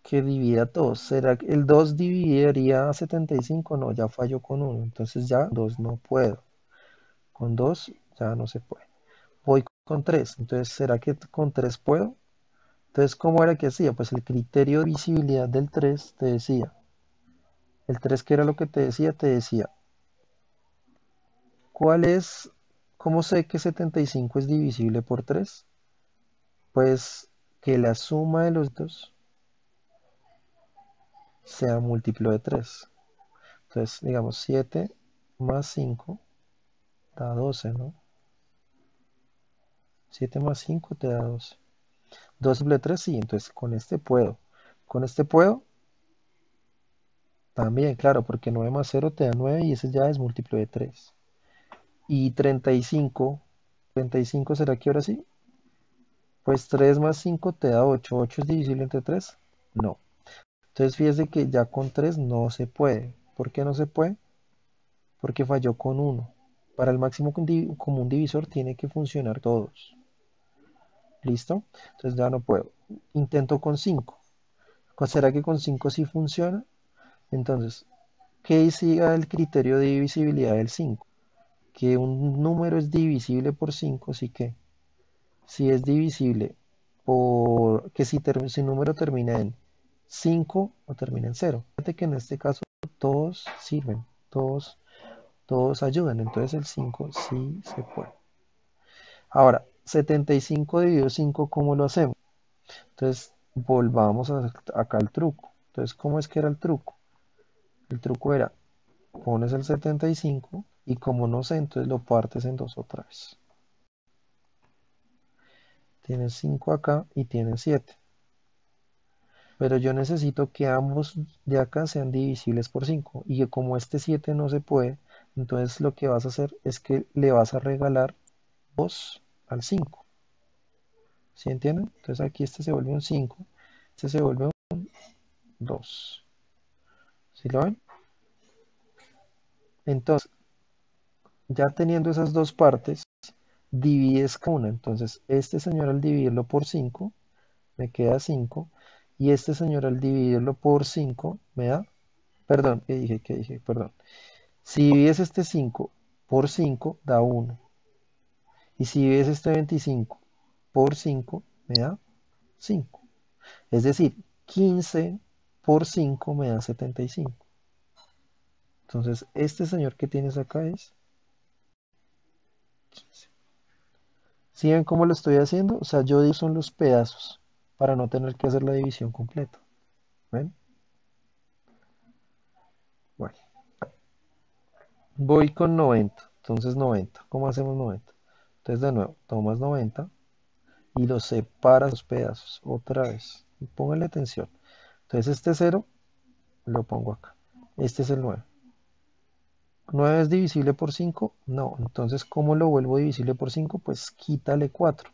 que divida todos. ¿Será que el 2 dividiría a 75? No, ya falló con uno. Entonces ya 2 no puedo. Con 2 ya no se puede. Voy con 3. Entonces, ¿será que con 3 puedo? Entonces, ¿cómo era que hacía? Pues el criterio de visibilidad del 3 te decía. El 3, ¿qué era lo que te decía? Te decía, ¿cuál es, cómo sé que 75 es divisible por 3? Pues que la suma de los dos sea múltiplo de 3. Entonces, digamos, 7 más 5 da 12, ¿no? 7 más 5 te da 12. 2 múltiplo de 3, sí, entonces con este puedo. Con este puedo también, claro, porque 9 más 0 te da 9 y ese ya es múltiplo de 3. Y 35, ¿será que ahora sí? Pues 3 más 5 te da 8. ¿8 es divisible entre 3? No. Entonces fíjese que ya con 3 no se puede. ¿Por qué no se puede? Porque falló con 1. Para el máximo común divisor tiene que funcionar todos. ¿Listo? Entonces ya no puedo. Intento con 5. ¿Será que con 5 sí funciona? Entonces, ¿qué decía el criterio de divisibilidad del 5? Que un número es divisible por 5, sí que si es divisible por que si un número termina en 5 o termina en 0. Fíjate que en este caso todos sirven, todos ayudan, entonces el 5 sí se puede. Ahora, 75 dividido 5, ¿cómo lo hacemos? Entonces, volvamos acá al truco. Entonces, ¿cómo es que era el truco? El truco era, pones el 75 y como no sé, entonces lo partes en dos otra vez. Tienes 5 acá y tienes 7. Pero yo necesito que ambos de acá sean divisibles por 5 y que como este 7 no se puede, entonces lo que vas a hacer es que le vas a regalar 2 al 5. ¿Sí entienden? Entonces aquí este se vuelve un 5, este se vuelve un 2. ¿Sí lo ven? Entonces, ya teniendo esas dos partes, divides cada una. Entonces, este señor al dividirlo por 5 me queda 5 y este señor al dividirlo por 5 me da, perdón, ¿qué dije? ¿Qué dije? Perdón. Si divides este 5 por 5 da 1. Y si divides este 25 por 5 me da 5. Es decir, 15 por 5 me da 75. Entonces, este señor que tienes acá es 15. ¿Sí ven cómo lo estoy haciendo? O sea, yo digo son los pedazos para no tener que hacer la división completa. ¿Ven? Bueno, voy con 90. Entonces 90. ¿Cómo hacemos 90? Entonces de nuevo, tomas 90 y lo separas los pedazos otra vez. Y póngale atención. Entonces este 0 lo pongo acá. Este es el 9. ¿9 es divisible por 5? No. Entonces, ¿cómo lo vuelvo divisible por 5? Pues quítale 4.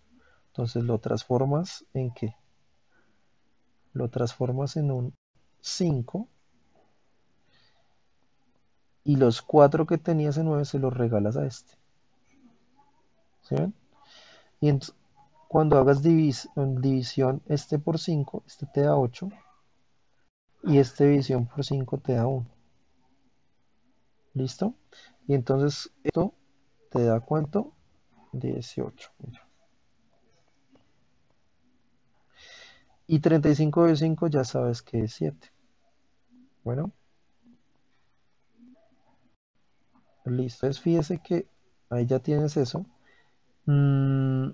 Entonces lo transformas en ¿qué? Lo transformas en un 5 y los 4 que tenías en 9 se los regalas a este. ¿Sí ven? Y entonces, cuando hagas división este por 5, este te da 8 y este división por 5 te da 1. ¿Listo? Y entonces esto te da ¿cuánto? 18. Mira. Y 35 de 5 ya sabes que es 7. Bueno, listo. Entonces fíjese que ahí ya tienes eso. Mm,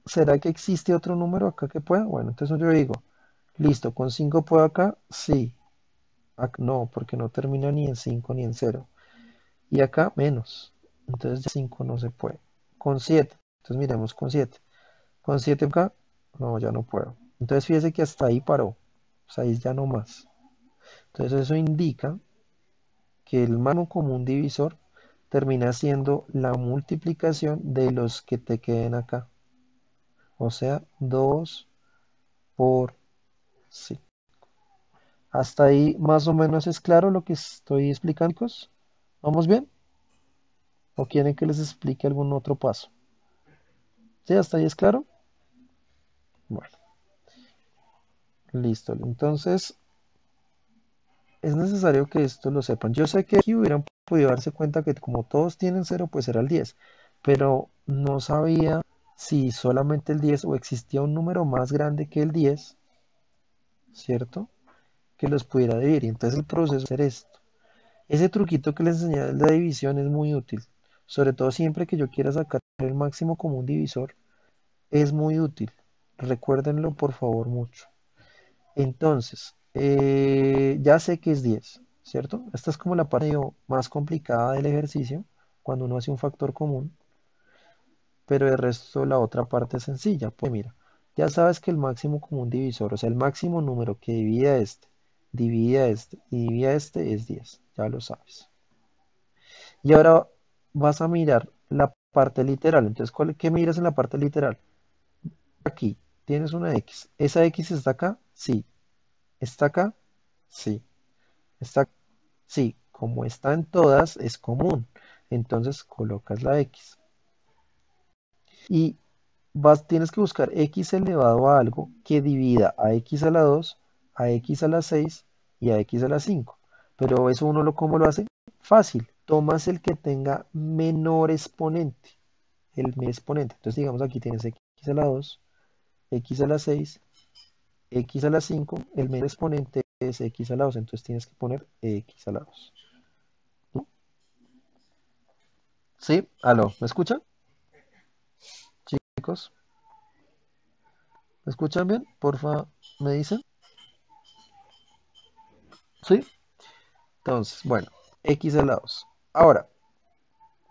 ¿Será que existe otro número acá que pueda? Bueno, entonces yo digo, listo, ¿con 5 puedo acá? Sí. No, porque no termina ni en 5 ni en 0. Y acá menos. Entonces 5 no se puede. Con 7. Entonces miremos con 7. Con 7 acá, no, ya no puedo. Entonces fíjese que hasta ahí paró. O sea, ahí ya no más. Entonces eso indica que el máximo común divisor termina siendo la multiplicación de los que te queden acá. O sea, 2 por 5. Hasta ahí más o menos es claro lo que estoy explicando, chicos. ¿Vamos bien? ¿O quieren que les explique algún otro paso? ¿Sí? ¿Hasta ahí es claro? Bueno, listo. Entonces, es necesario que esto lo sepan. Yo sé que aquí hubieran podido darse cuenta que como todos tienen cero, pues era el 10, pero no sabía si solamente el 10 o existía un número más grande que el 10, ¿cierto? Que los pudiera dividir. Entonces el proceso es hacer esto. Ese truquito que les enseñé de la división es muy útil, sobre todo siempre que yo quiera sacar el máximo común divisor, es muy útil. Recuérdenlo por favor mucho. Entonces, ya sé que es 10, ¿cierto? Esta es como la parte más complicada del ejercicio, cuando uno hace un factor común, pero el resto, la otra parte es sencilla. Pues mira, ya sabes que el máximo común divisor, o sea, el máximo número que divide a este y divide a este es 10, ya lo sabes. Y ahora vas a mirar la parte literal. Entonces, ¿qué miras en la parte literal? Aquí tienes una X. ¿Esa X está acá? Sí. ¿Está acá? Sí. Está, sí, como está en todas, es común. Entonces colocas la X. Y tienes que buscar X elevado a algo que divida a X a la 2, a X a la 6 y a X a la 5. Pero eso ¿cómo lo hace? Fácil. Tomas el que tenga menor exponente. El menor exponente. Entonces digamos aquí tienes X a la 2, X a la 6, X a la 5. El menor exponente es X a la 2. Entonces tienes que poner X a la 2. ¿Sí? ¿Aló? ¿Me escuchan? Chicos, ¿me escuchan bien? Porfa, ¿me dicen? ¿Sí? Entonces, bueno, X a la 2. Ahora,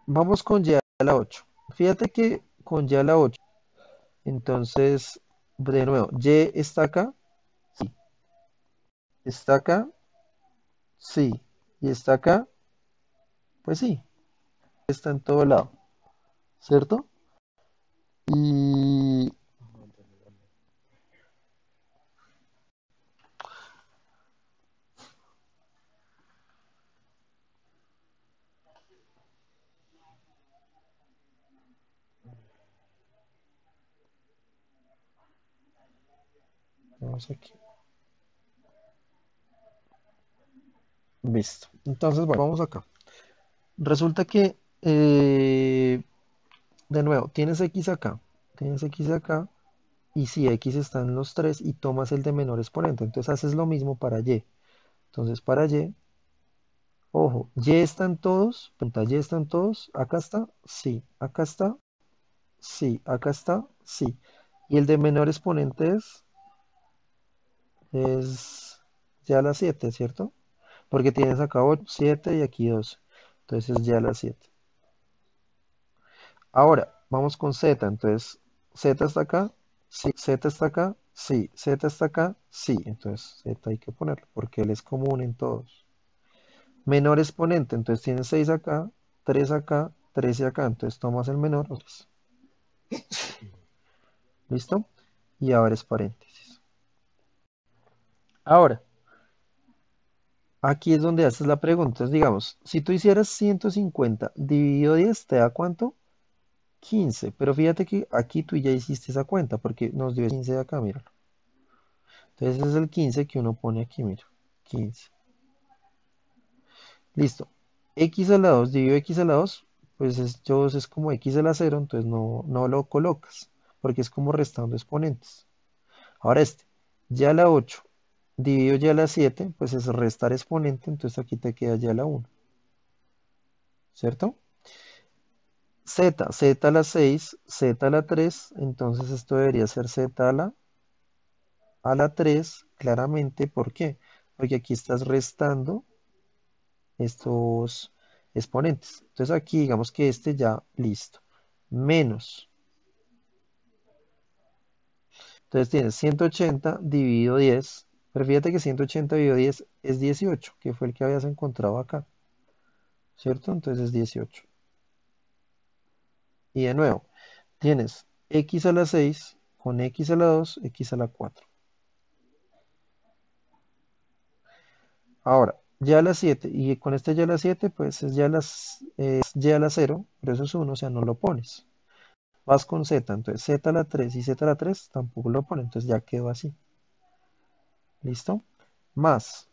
vamos con Y a la 8. Fíjate que con Y a la 8, entonces, de nuevo, Y está acá, sí. Está acá, sí. Y está acá, pues sí. Está en todo lado, ¿cierto? Y vamos aquí. Listo. Entonces, bueno, vamos acá. Resulta que, de nuevo, tienes X acá, y si X está en los tres y tomas el de menor exponente, entonces haces lo mismo para Y. Entonces para Y, ojo, Y están todos, pregunta, ¿Y están todos? ¿Acá está? Sí. ¿Acá está? Sí. ¿Acá está? Sí. Y el de menor exponente es ya la 7, ¿cierto? Porque tienes acá 8, 7 y aquí 12. Entonces es ya la 7. Ahora, vamos con Z. Entonces, Z está acá, sí. Z está acá, sí. Z está acá, sí. Entonces, Z hay que ponerlo porque él es común en todos. Menor exponente, entonces tienes 6 acá, 3 acá, 13 acá. Entonces tomas el menor, pues, ¿listo? Y abres paréntesis. Ahora, aquí es donde haces la pregunta. Entonces, digamos, si tú hicieras 150 dividido 10, ¿te da cuánto? 15. Pero fíjate que aquí tú ya hiciste esa cuenta porque nos dio 15 de acá, míralo. Entonces ese es el 15 que uno pone aquí, mira. 15. Listo. X a la 2 dividido X a la 2, pues es como X a la 0, entonces no lo colocas, porque es como restando exponentes. Ahora Y a la 8 dividido Y a la 7, pues es restar exponente, entonces aquí te queda Y a la 1, ¿cierto? Z a la 6, Z a la 3, entonces esto debería ser Z a la 3, claramente, ¿por qué? Porque aquí estás restando estos exponentes. Entonces aquí digamos que ya listo. Menos. Entonces tienes 180 dividido 10. Pero fíjate que 180 dividido 10 es 18, que fue el que habías encontrado acá, ¿cierto? Entonces es 18. Y de nuevo, tienes x a la 6 con x a la 2, x a la 4. Ahora, ya a la 7, y con este ya a la 7, pues es ya a la 0, pero eso es 1, o sea, no lo pones. Vas con z, entonces z a la 3 y z a la 3 tampoco lo pones, entonces ya quedó así. ¿Listo? Más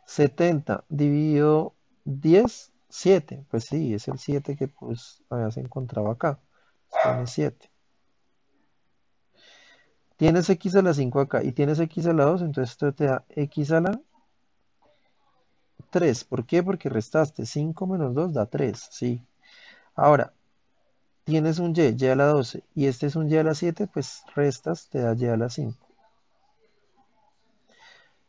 70 dividido 10, 7. Pues sí, es el 7 que pues habías encontrado acá. Tienes 7. Tienes x a la 5 acá y tienes x a la 2, entonces esto te da x a la 3. ¿Por qué? Porque restaste 5 menos 2 da 3, sí. Ahora, tienes un y a la 12 y este es un y a la 7, pues restas, te da y a la 5.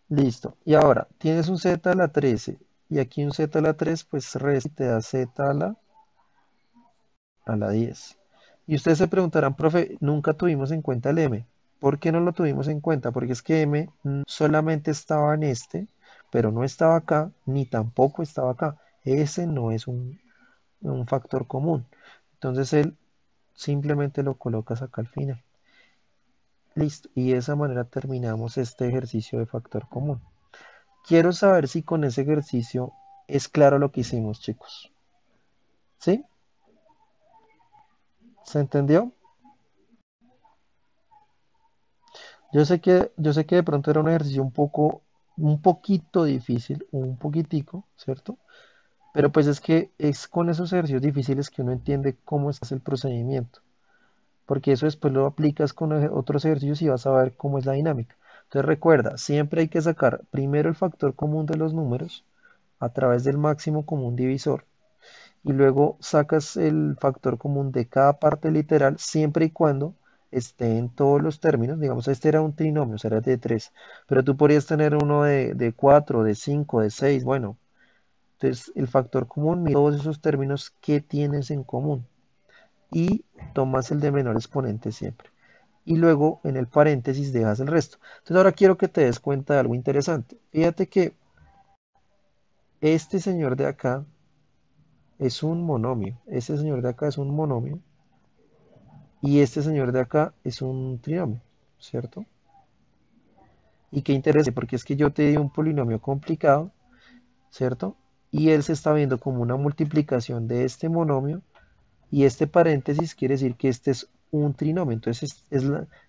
Listo. Y ahora, tienes un z a la 13 y aquí un z a la 3, pues resta y te da z a la 10. Y ustedes se preguntarán, profe, nunca tuvimos en cuenta el m. ¿Por qué no lo tuvimos en cuenta? Porque es que m solamente estaba en este, pero no estaba acá, ni tampoco estaba acá. Ese no es un factor común. Entonces él simplemente lo colocas acá al final. Listo. Y de esa manera terminamos este ejercicio de factor común. Quiero saber si con ese ejercicio es claro lo que hicimos, chicos. ¿Sí? ¿Se entendió? Yo sé que de pronto era un ejercicio un poquito difícil, un poquitico, ¿cierto? Pero pues es que es con esos ejercicios difíciles que uno entiende cómo es el procedimiento, porque eso después lo aplicas con otros ejercicios y vas a ver cómo es la dinámica. Entonces recuerda, siempre hay que sacar primero el factor común de los números a través del máximo común divisor y luego sacas el factor común de cada parte literal siempre y cuando esté en todos los términos. Digamos, este era un trinomio, o sea, era de 3, pero tú podrías tener uno de 4, de 5, de 6, bueno. Entonces, el factor común, mira todos esos términos que tienes en común y tomas el de menor exponente siempre. Y luego en el paréntesis dejas el resto. Entonces, ahora quiero que te des cuenta de algo interesante. Fíjate que este señor de acá es un monomio. Este señor de acá es un monomio. Y este señor de acá es un trinomio, ¿cierto? Y qué interesante, porque es que yo te di un polinomio complicado, ¿cierto? Y él se está viendo como una multiplicación de este monomio, y este paréntesis quiere decir que este es un trinomio. Entonces es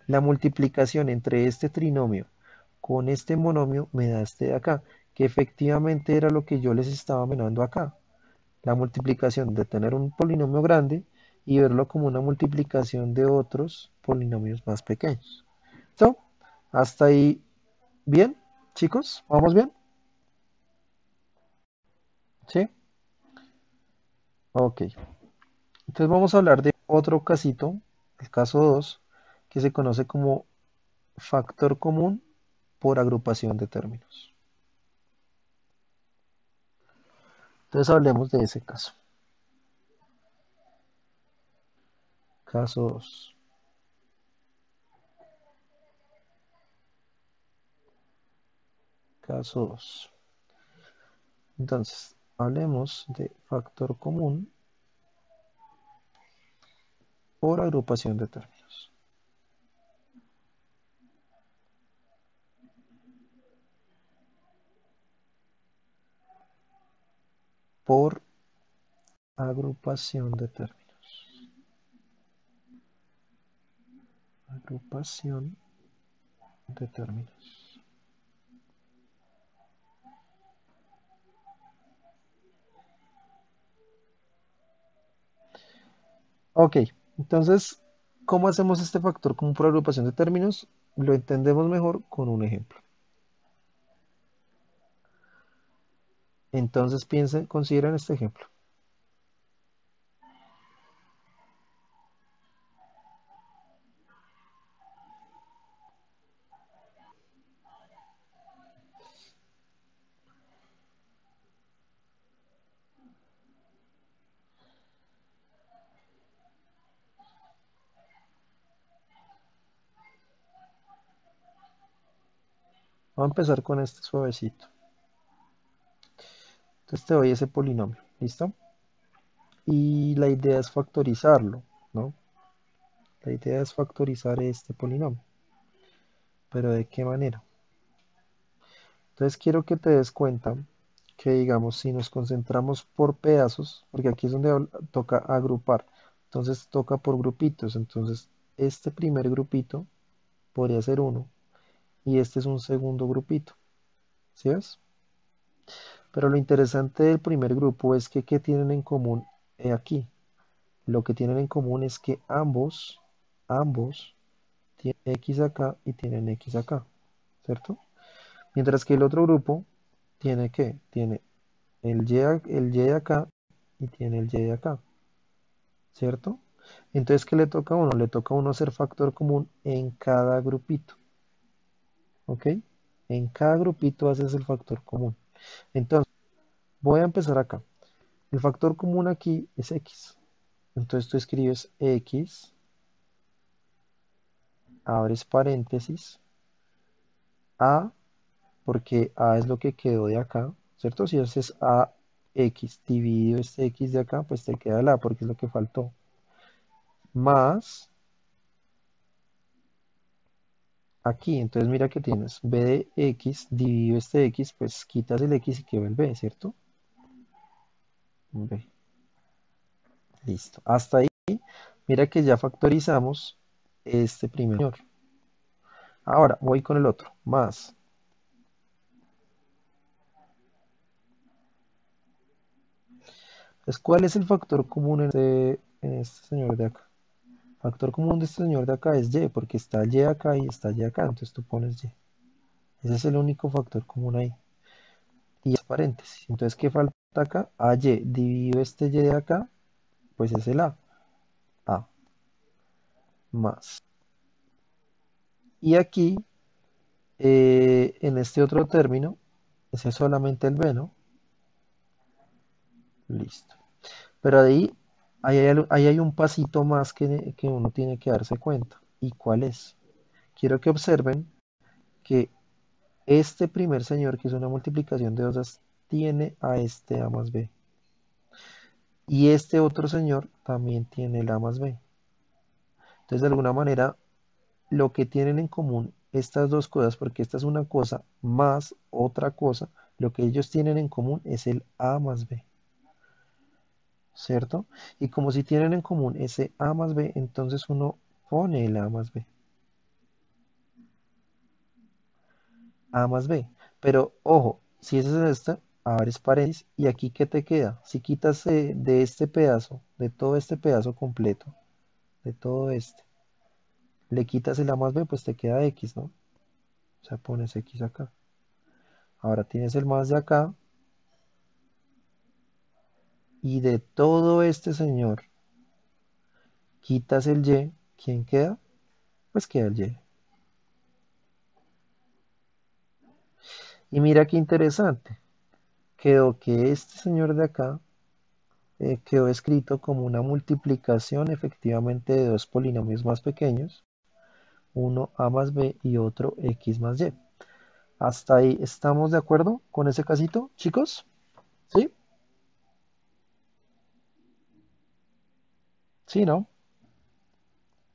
la multiplicación entre este trinomio con este monomio me da este de acá, que efectivamente era lo que yo les estaba mencionando acá. La multiplicación de tener un polinomio grande y verlo como una multiplicación de otros polinomios más pequeños. ¿So? Hasta ahí, bien, chicos, ¿vamos bien? ¿Sí? Ok. Entonces vamos a hablar de otro casito, el caso 2, que se conoce como factor común por agrupación de términos. Entonces hablemos de ese caso. Caso 2. Caso 2. Entonces, hablemos de factor común por agrupación de términos. Por agrupación de términos. Agrupación de términos. Ok, entonces, ¿cómo hacemos este factor común por agrupación de términos? Lo entendemos mejor con un ejemplo. Entonces piensen, consideren este ejemplo. Vamos a empezar con este suavecito. Entonces te doy ese polinomio, ¿listo? Y la idea es factorizarlo, ¿no? La idea es factorizar este polinomio. ¿Pero de qué manera? Entonces quiero que te des cuenta que, digamos, si nos concentramos por pedazos, porque aquí es donde toca agrupar, entonces toca por grupitos. Entonces este primer grupito podría ser uno y este es un segundo grupito, ¿sí ves? Pero lo interesante del primer grupo es que ¿qué tienen en común aquí? Lo que tienen en común es que ambos tienen X acá y tienen X acá, ¿cierto? Mientras que el otro grupo tiene ¿qué? Tiene el Y de acá y tiene el Y de acá, ¿cierto? Entonces, ¿qué le toca a uno? Le toca a uno ser factor común en cada grupito, ¿ok? En cada grupito haces el factor común. Entonces, voy a empezar acá. El factor común aquí es X. Entonces tú escribes X, abres paréntesis, A, porque A es lo que quedó de acá, ¿cierto? Si haces A X dividido este X de acá, pues te queda el A porque es lo que faltó. Más aquí, entonces mira que tienes B de X dividido este X, pues quitas el X y queda el B, ¿cierto? B, listo. Hasta ahí, mira que ya factorizamos este primer. Ahora voy con el otro, más. Entonces, ¿cuál es el factor común en este señor de acá? Factor común de este señor de acá es Y, porque está Y acá y está Y acá, entonces tú pones Y. Ese es el único factor común ahí. Y es paréntesis. Entonces, ¿qué falta acá? AY dividido este Y de acá, pues es el A. A más. Y aquí, en este otro término, ese es solamente el B, ¿no? Listo. Pero ahí hay un pasito más que uno tiene que darse cuenta. ¿Y cuál es? Quiero que observen que este primer señor, que es una multiplicación de dos, tiene a este A más B. Y este otro señor también tiene el A más B. Entonces, de alguna manera, lo que tienen en común estas dos cosas, porque esta es una cosa más otra cosa, lo que ellos tienen en común es el A más B, ¿cierto? Y como si tienen en común ese A más B, entonces uno pone el A más B. A más B. Pero ojo, si ese es esta, abres paréntesis y aquí ¿qué te queda? Si quitas de este pedazo, de todo este pedazo completo, de todo este, le quitas el A más B, pues te queda X, ¿no? O sea, pones X acá. Ahora tienes el más de acá y de todo este señor quitas el Y, ¿quién queda? Pues queda el Y. Y mira qué interesante, quedó que este señor de acá quedó escrito como una multiplicación efectivamente de dos polinomios más pequeños, uno A más B y otro X más Y. ¿Hasta ahí estamos de acuerdo con ese casito, chicos? ¿Sí? Sí, ¿no?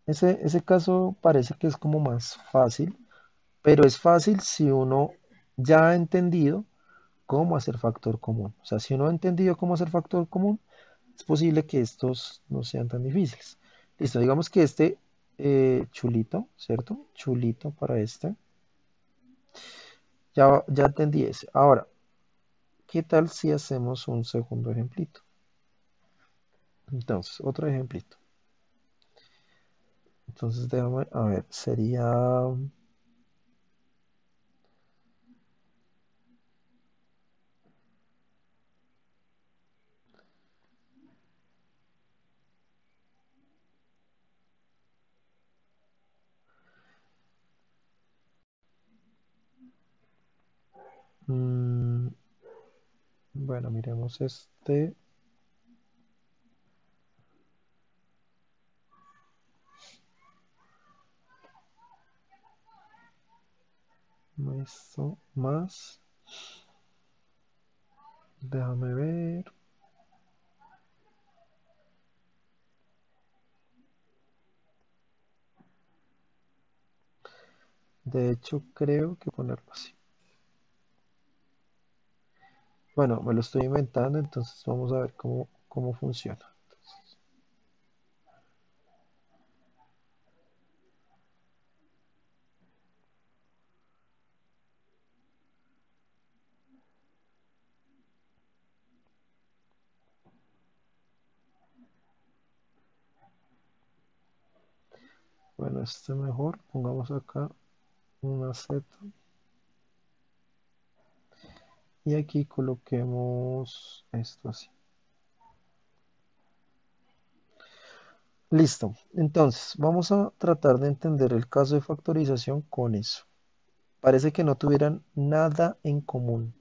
Ese caso parece que es como más fácil, pero es fácil si uno ya ha entendido cómo hacer factor común. O sea, si uno ha entendido cómo hacer factor común, es posible que estos no sean tan difíciles. Listo, digamos que este chulito, ¿cierto? Chulito para este. Ya entendí ese. Ahora, ¿qué tal si hacemos un segundo ejemplito? Entonces, otro ejemplito. Entonces, déjame, a ver, sería... mm, bueno, miremos este. esto más, déjame ver, de hecho creo que ponerlo así. Bueno, me lo estoy inventando, entonces vamos a ver cómo funciona. Bueno, este mejor, pongamos acá una Z y aquí coloquemos esto así. Listo, entonces vamos a tratar de entender el caso de factorización con eso. Parece que no tuvieran nada en común,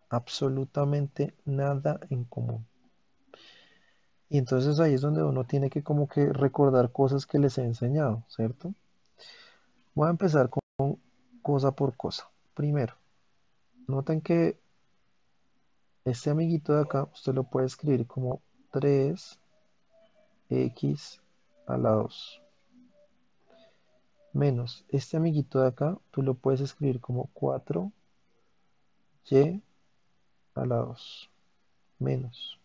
absolutamente nada en común. Y entonces ahí es donde uno tiene que como que recordar cosas que les he enseñado, ¿cierto? Voy a empezar con cosa por cosa. Primero, noten que este amiguito de acá, usted lo puede escribir como 3x a la 2 menos este amiguito de acá, tú lo puedes escribir como 4y a la 2 menos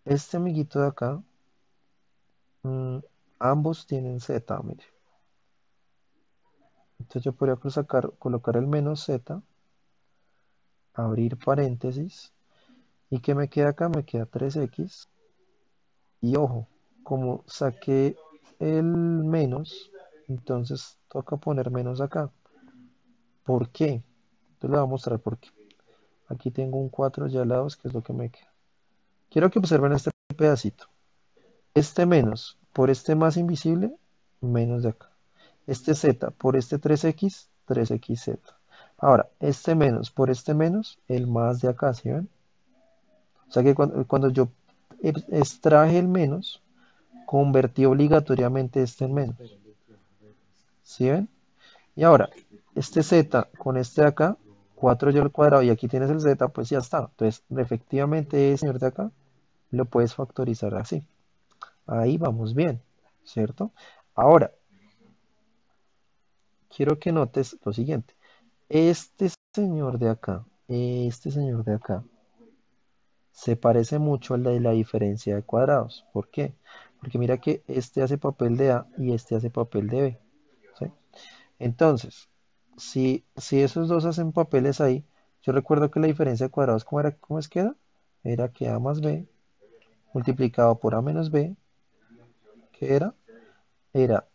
este amiguito de acá, ambos tienen z, mire. Entonces yo podría colocar el menos z, abrir paréntesis, y ¿qué me queda acá? Me queda 3x, y ojo, como saqué el menos, entonces toca poner menos acá. ¿Por qué? Entonces le voy a mostrar por qué. Aquí tengo un 4 ya al lado, que es lo que me queda. Quiero que observen este pedacito. Este menos por este más invisible, menos de acá. Este z por este 3x, 3xz. Ahora, este menos por este menos, el más de acá, ¿sí ven? O sea que cuando yo extraje el menos, convertí obligatoriamente este en menos. ¿Sí ven? Y ahora, este z con este de acá, 4y al cuadrado, y aquí tienes el z, pues ya está. Entonces, efectivamente, ese señor de acá, lo puedes factorizar así. Ahí vamos bien, ¿cierto? Ahora, quiero que notes lo siguiente. Este señor de acá, se parece mucho al de la diferencia de cuadrados. ¿Por qué? Porque mira que este hace papel de A y este hace papel de B. ¿Sí? Entonces, si esos dos hacen papeles ahí, yo recuerdo que la diferencia de cuadrados, ¿cómo es que era? Era que A más B multiplicado por A menos B, ¿qué era? Era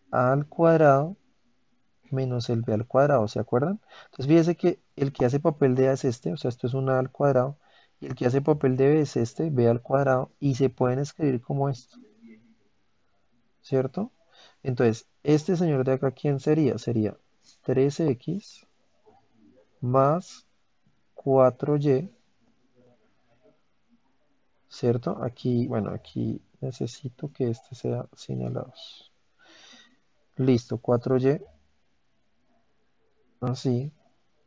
A al cuadrado menos el b al cuadrado, ¿se acuerdan? Entonces fíjese que el que hace papel de A es este, o sea, esto es un A al cuadrado, y el que hace papel de B es este, B al cuadrado, y se pueden escribir como esto, ¿cierto? Entonces, este señor de acá, ¿quién sería? Sería 3x más 4y, ¿cierto? Aquí, bueno, aquí necesito que este sea señalados. Listo, 4y, así.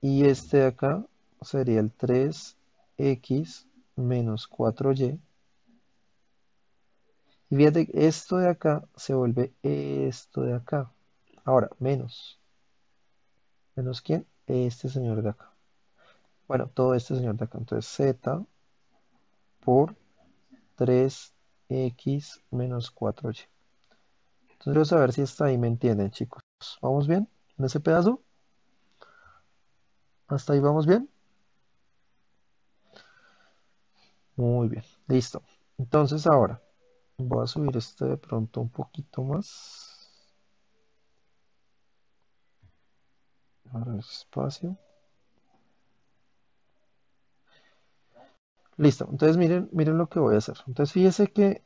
Y este de acá sería el 3x menos 4y. Y fíjate, esto de acá se vuelve esto de acá. Ahora, menos. ¿Menos quién? Este señor de acá. Bueno, todo este señor de acá. Entonces, z por 3x menos 4y. Entonces, quiero saber si hasta ahí me entienden, chicos. ¿Vamos bien en ese pedazo? ¿Hasta ahí vamos bien? Muy bien, listo. Entonces, ahora voy a subir este de pronto un poquito más. Ahora espacio. Listo. Entonces, miren lo que voy a hacer. Entonces, fíjese que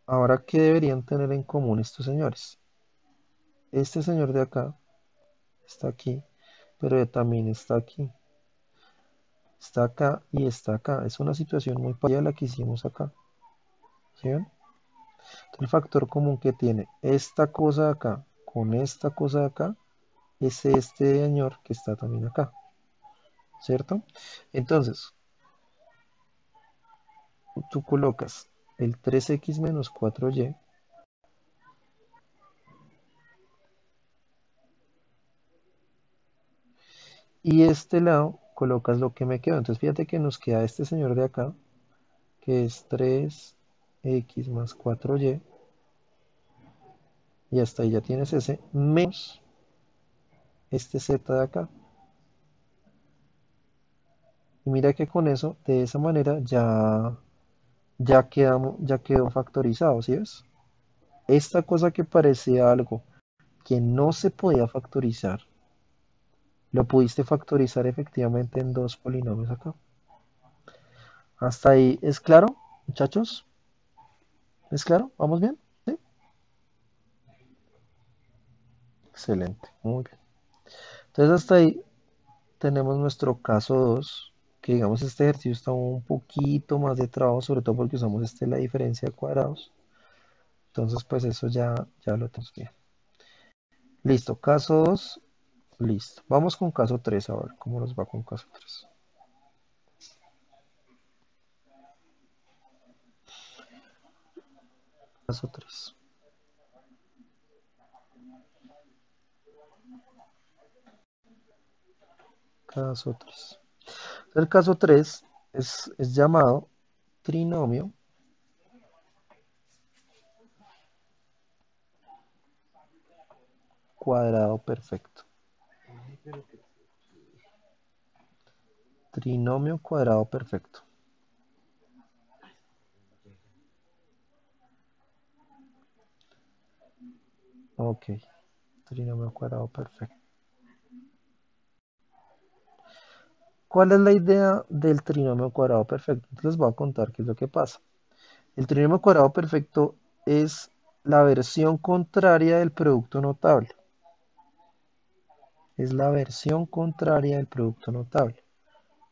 ahora, ¿qué deberían tener en común estos señores? Este señor de acá está aquí, pero también está aquí. Está acá y está acá. Es una situación muy parecida a la que hicimos acá. ¿Sí ven? El factor común que tiene esta cosa de acá con esta cosa de acá es este señor que está también acá, ¿cierto? Entonces, tú colocas el 3x menos 4y y este lado colocas lo que me quedó. Entonces, fíjate que nos queda este señor de acá, que es 3x más 4y, y hasta ahí ya tienes ese, menos este z de acá. Y mira que con eso, de esa manera, ya quedó factorizado, ¿sí ves? Esta cosa que parecía algo que no se podía factorizar, lo pudiste factorizar efectivamente en dos polinomios acá. Hasta ahí, ¿es claro, muchachos? ¿Es claro? ¿Vamos bien? ¿Sí? Excelente, muy bien. Entonces hasta ahí tenemos nuestro caso 2, que digamos este ejercicio está un poquito más de trabajo, sobre todo porque usamos la diferencia de cuadrados. Entonces pues eso ya lo tenemos bien. Listo, caso 2, listo. Vamos con caso 3 a ver cómo nos va con caso 3. Caso 3. Caso 3. El caso 3 es llamado trinomio cuadrado perfecto. Trinomio cuadrado perfecto. Ok, trinomio cuadrado perfecto. ¿Cuál es la idea del trinomio cuadrado perfecto? Les voy a contar qué es lo que pasa. El trinomio cuadrado perfecto es la versión contraria del producto notable. Es la versión contraria del producto notable.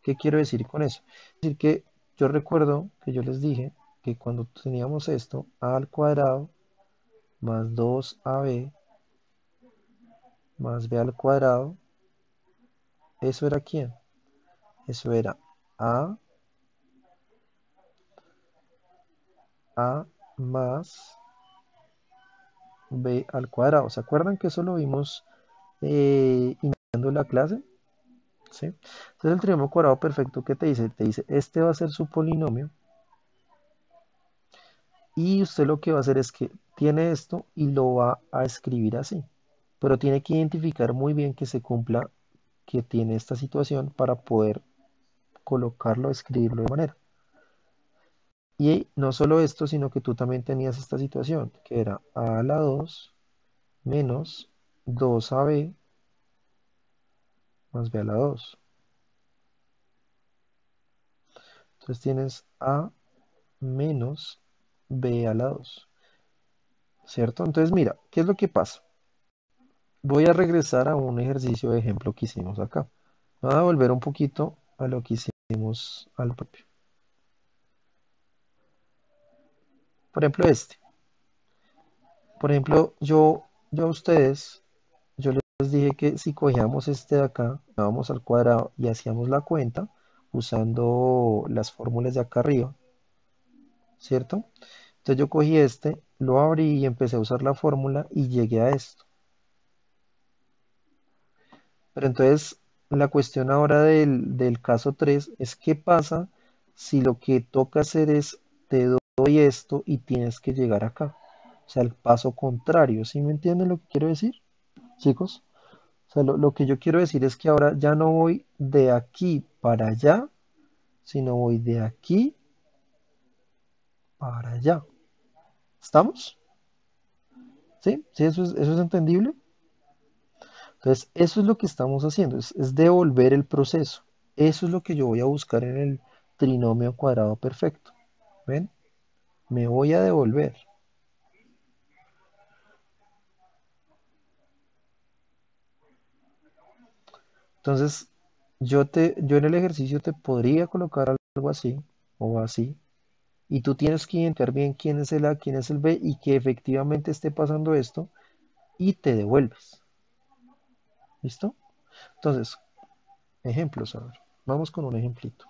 ¿Qué quiero decir con eso? Es decir que yo recuerdo que yo les dije que cuando teníamos esto, a al cuadrado más 2ab más b al cuadrado, ¿eso era quién? Eso era a más b al cuadrado. ¿Se acuerdan que eso lo vimos iniciando la clase? ¿Sí? Entonces el trinomio cuadrado perfecto, ¿qué te dice? Te dice, este va a ser su polinomio y usted lo que va a hacer es que tiene esto y lo va a escribir así. Pero tiene que identificar muy bien que se cumpla que tiene esta situación para poder colocarlo, escribirlo de manera. Y no solo esto, sino que tú también tenías esta situación, que era a la 2 menos 2ab más b a la 2. Entonces tienes a menos b a la 2, ¿cierto? Entonces mira, ¿qué es lo que pasa? Voy a regresar a un ejercicio de ejemplo que hicimos acá. Voy a volver un poquito a lo que hicimos al propio. Por ejemplo, este. Por ejemplo, yo a ustedes, yo les dije que si cogíamos este de acá, vamos al cuadrado y hacíamos la cuenta usando las fórmulas de acá arriba, ¿cierto? Entonces yo cogí este, lo abrí y empecé a usar la fórmula y llegué a esto. Pero entonces la cuestión ahora del caso 3 es qué pasa si lo que toca hacer es te doy esto y tienes que llegar acá. O sea, el paso contrario. ¿Sí me entienden lo que quiero decir, chicos? O sea, lo que yo quiero decir es que ahora ya no voy de aquí para allá, sino voy de aquí para allá. ¿Estamos? ¿Sí? ¿Sí? Eso es entendible. Entonces, eso es lo que estamos haciendo, es devolver el proceso. Eso es lo que yo voy a buscar en el trinomio cuadrado perfecto. ¿Ven? Me voy a devolver. Entonces, yo en el ejercicio te podría colocar algo así o así, y tú tienes que identificar bien quién es el A, quién es el B, y que efectivamente esté pasando esto, y te devuelves. ¿Listo? Entonces, ejemplos, a ver. Vamos con un ejemplito.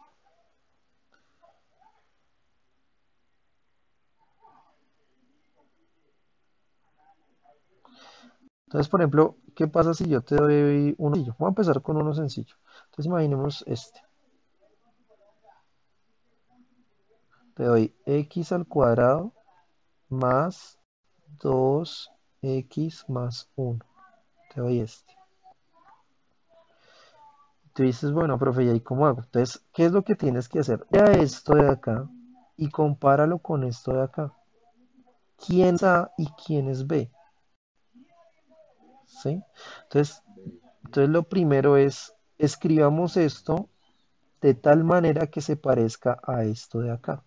Entonces, por ejemplo, ¿qué pasa si yo te doy uno sencillo? Voy a empezar con uno sencillo. Entonces, imaginemos este. Te doy x al cuadrado más 2x más 1. Te doy este. Tú dices, bueno, profe, ¿y ahí cómo hago? Entonces, ¿qué es lo que tienes que hacer? Ya esto de acá y compáralo con esto de acá. ¿Quién es A y quién es B? ¿Sí? Entonces lo primero es, escribamos esto de tal manera que se parezca a esto de acá.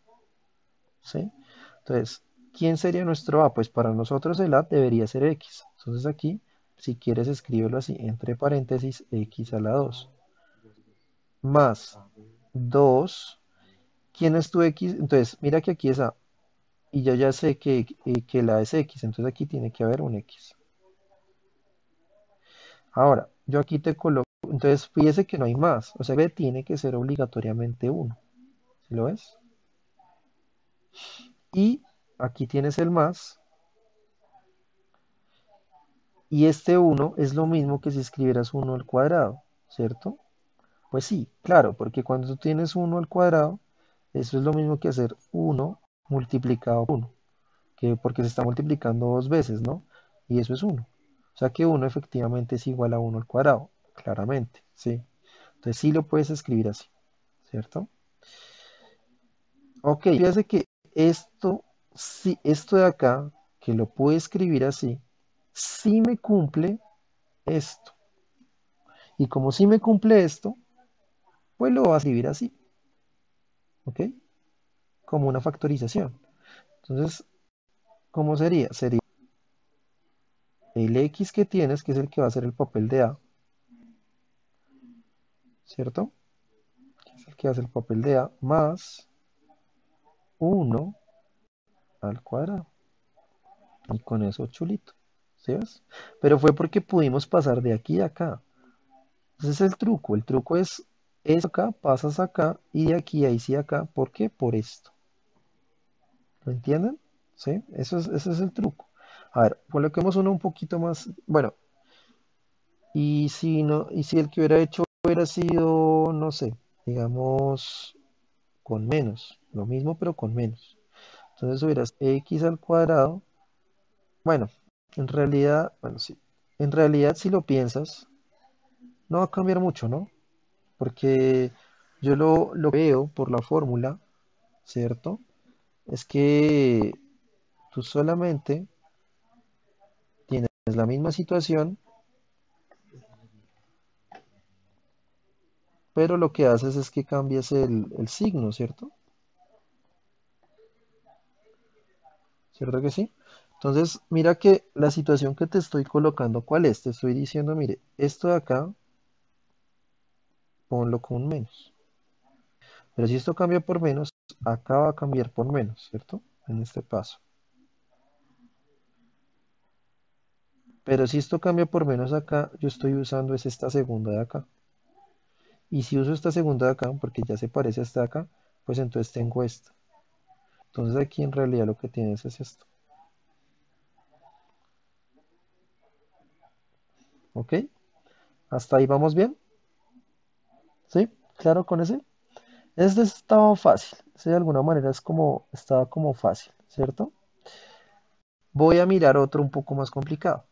¿Sí? Entonces, ¿quién sería nuestro A? Pues para nosotros el A debería ser X. Entonces aquí, si quieres, escríbelo así, entre paréntesis, X a la 2. Más 2. ¿Quién es tu X? Entonces, mira que aquí es A. Y yo ya sé que la es X. Entonces aquí tiene que haber un X. Ahora, yo aquí te coloco. Entonces, fíjese que no hay más. O sea, B tiene que ser obligatoriamente 1. ¿Sí lo ves? Y aquí tienes el más. Y este 1 es lo mismo que si escribieras 1 al cuadrado, ¿cierto? Pues sí, claro, porque cuando tú tienes 1 al cuadrado, eso es lo mismo que hacer 1 multiplicado por 1, que porque se está multiplicando dos veces, ¿no? Y eso es 1. O sea que 1 efectivamente es igual a 1 al cuadrado, claramente, ¿sí? Entonces sí lo puedes escribir así, ¿cierto? Ok, fíjate que esto, sí, esto de acá, que lo puedo escribir así, sí me cumple esto. Y como sí me cumple esto, pues lo voy a escribir así, ¿ok? Como una factorización. Entonces, ¿cómo sería? Sería el X que tienes, que es el que va a ser el papel de A, ¿cierto? Es el que hace el papel de A, más 1 al cuadrado. Y con eso chulito, ¿sí ves? Pero fue porque pudimos pasar de aquí a acá. Ese es el truco. El truco es eso acá, pasas acá y de aquí a ahí sí acá. ¿Por qué? Por esto. ¿Lo entienden? ¿Sí? Ese es el truco. A ver, coloquemos uno un poquito más. Bueno, y si no, y si el que hubiera hecho hubiera sido, no sé, digamos, con menos. Lo mismo, pero con menos. Entonces hubieras x al cuadrado. Bueno, en realidad, bueno, sí. En realidad, si lo piensas, no va a cambiar mucho, ¿no? Porque yo lo veo por la fórmula, ¿cierto? Es que tú solamente tienes la misma situación, pero lo que haces es que cambias el signo, ¿cierto? ¿Cierto que sí? Entonces, mira que la situación que te estoy colocando, ¿cuál es? Te estoy diciendo, mire, esto de acá, ponlo con menos. Pero si esto cambia por menos, acá va a cambiar por menos, ¿cierto? En este paso. Pero si esto cambia por menos acá, yo estoy usando es esta segunda de acá. Y si uso esta segunda de acá, porque ya se parece a esta de acá, pues entonces tengo esta. Entonces aquí en realidad lo que tienes es esto. ¿Ok? ¿Hasta ahí vamos bien? ¿Sí? ¿Claro con ese? Este estaba fácil. Ese de alguna manera es como, estaba como fácil, ¿cierto? Voy a mirar otro un poco más complicado.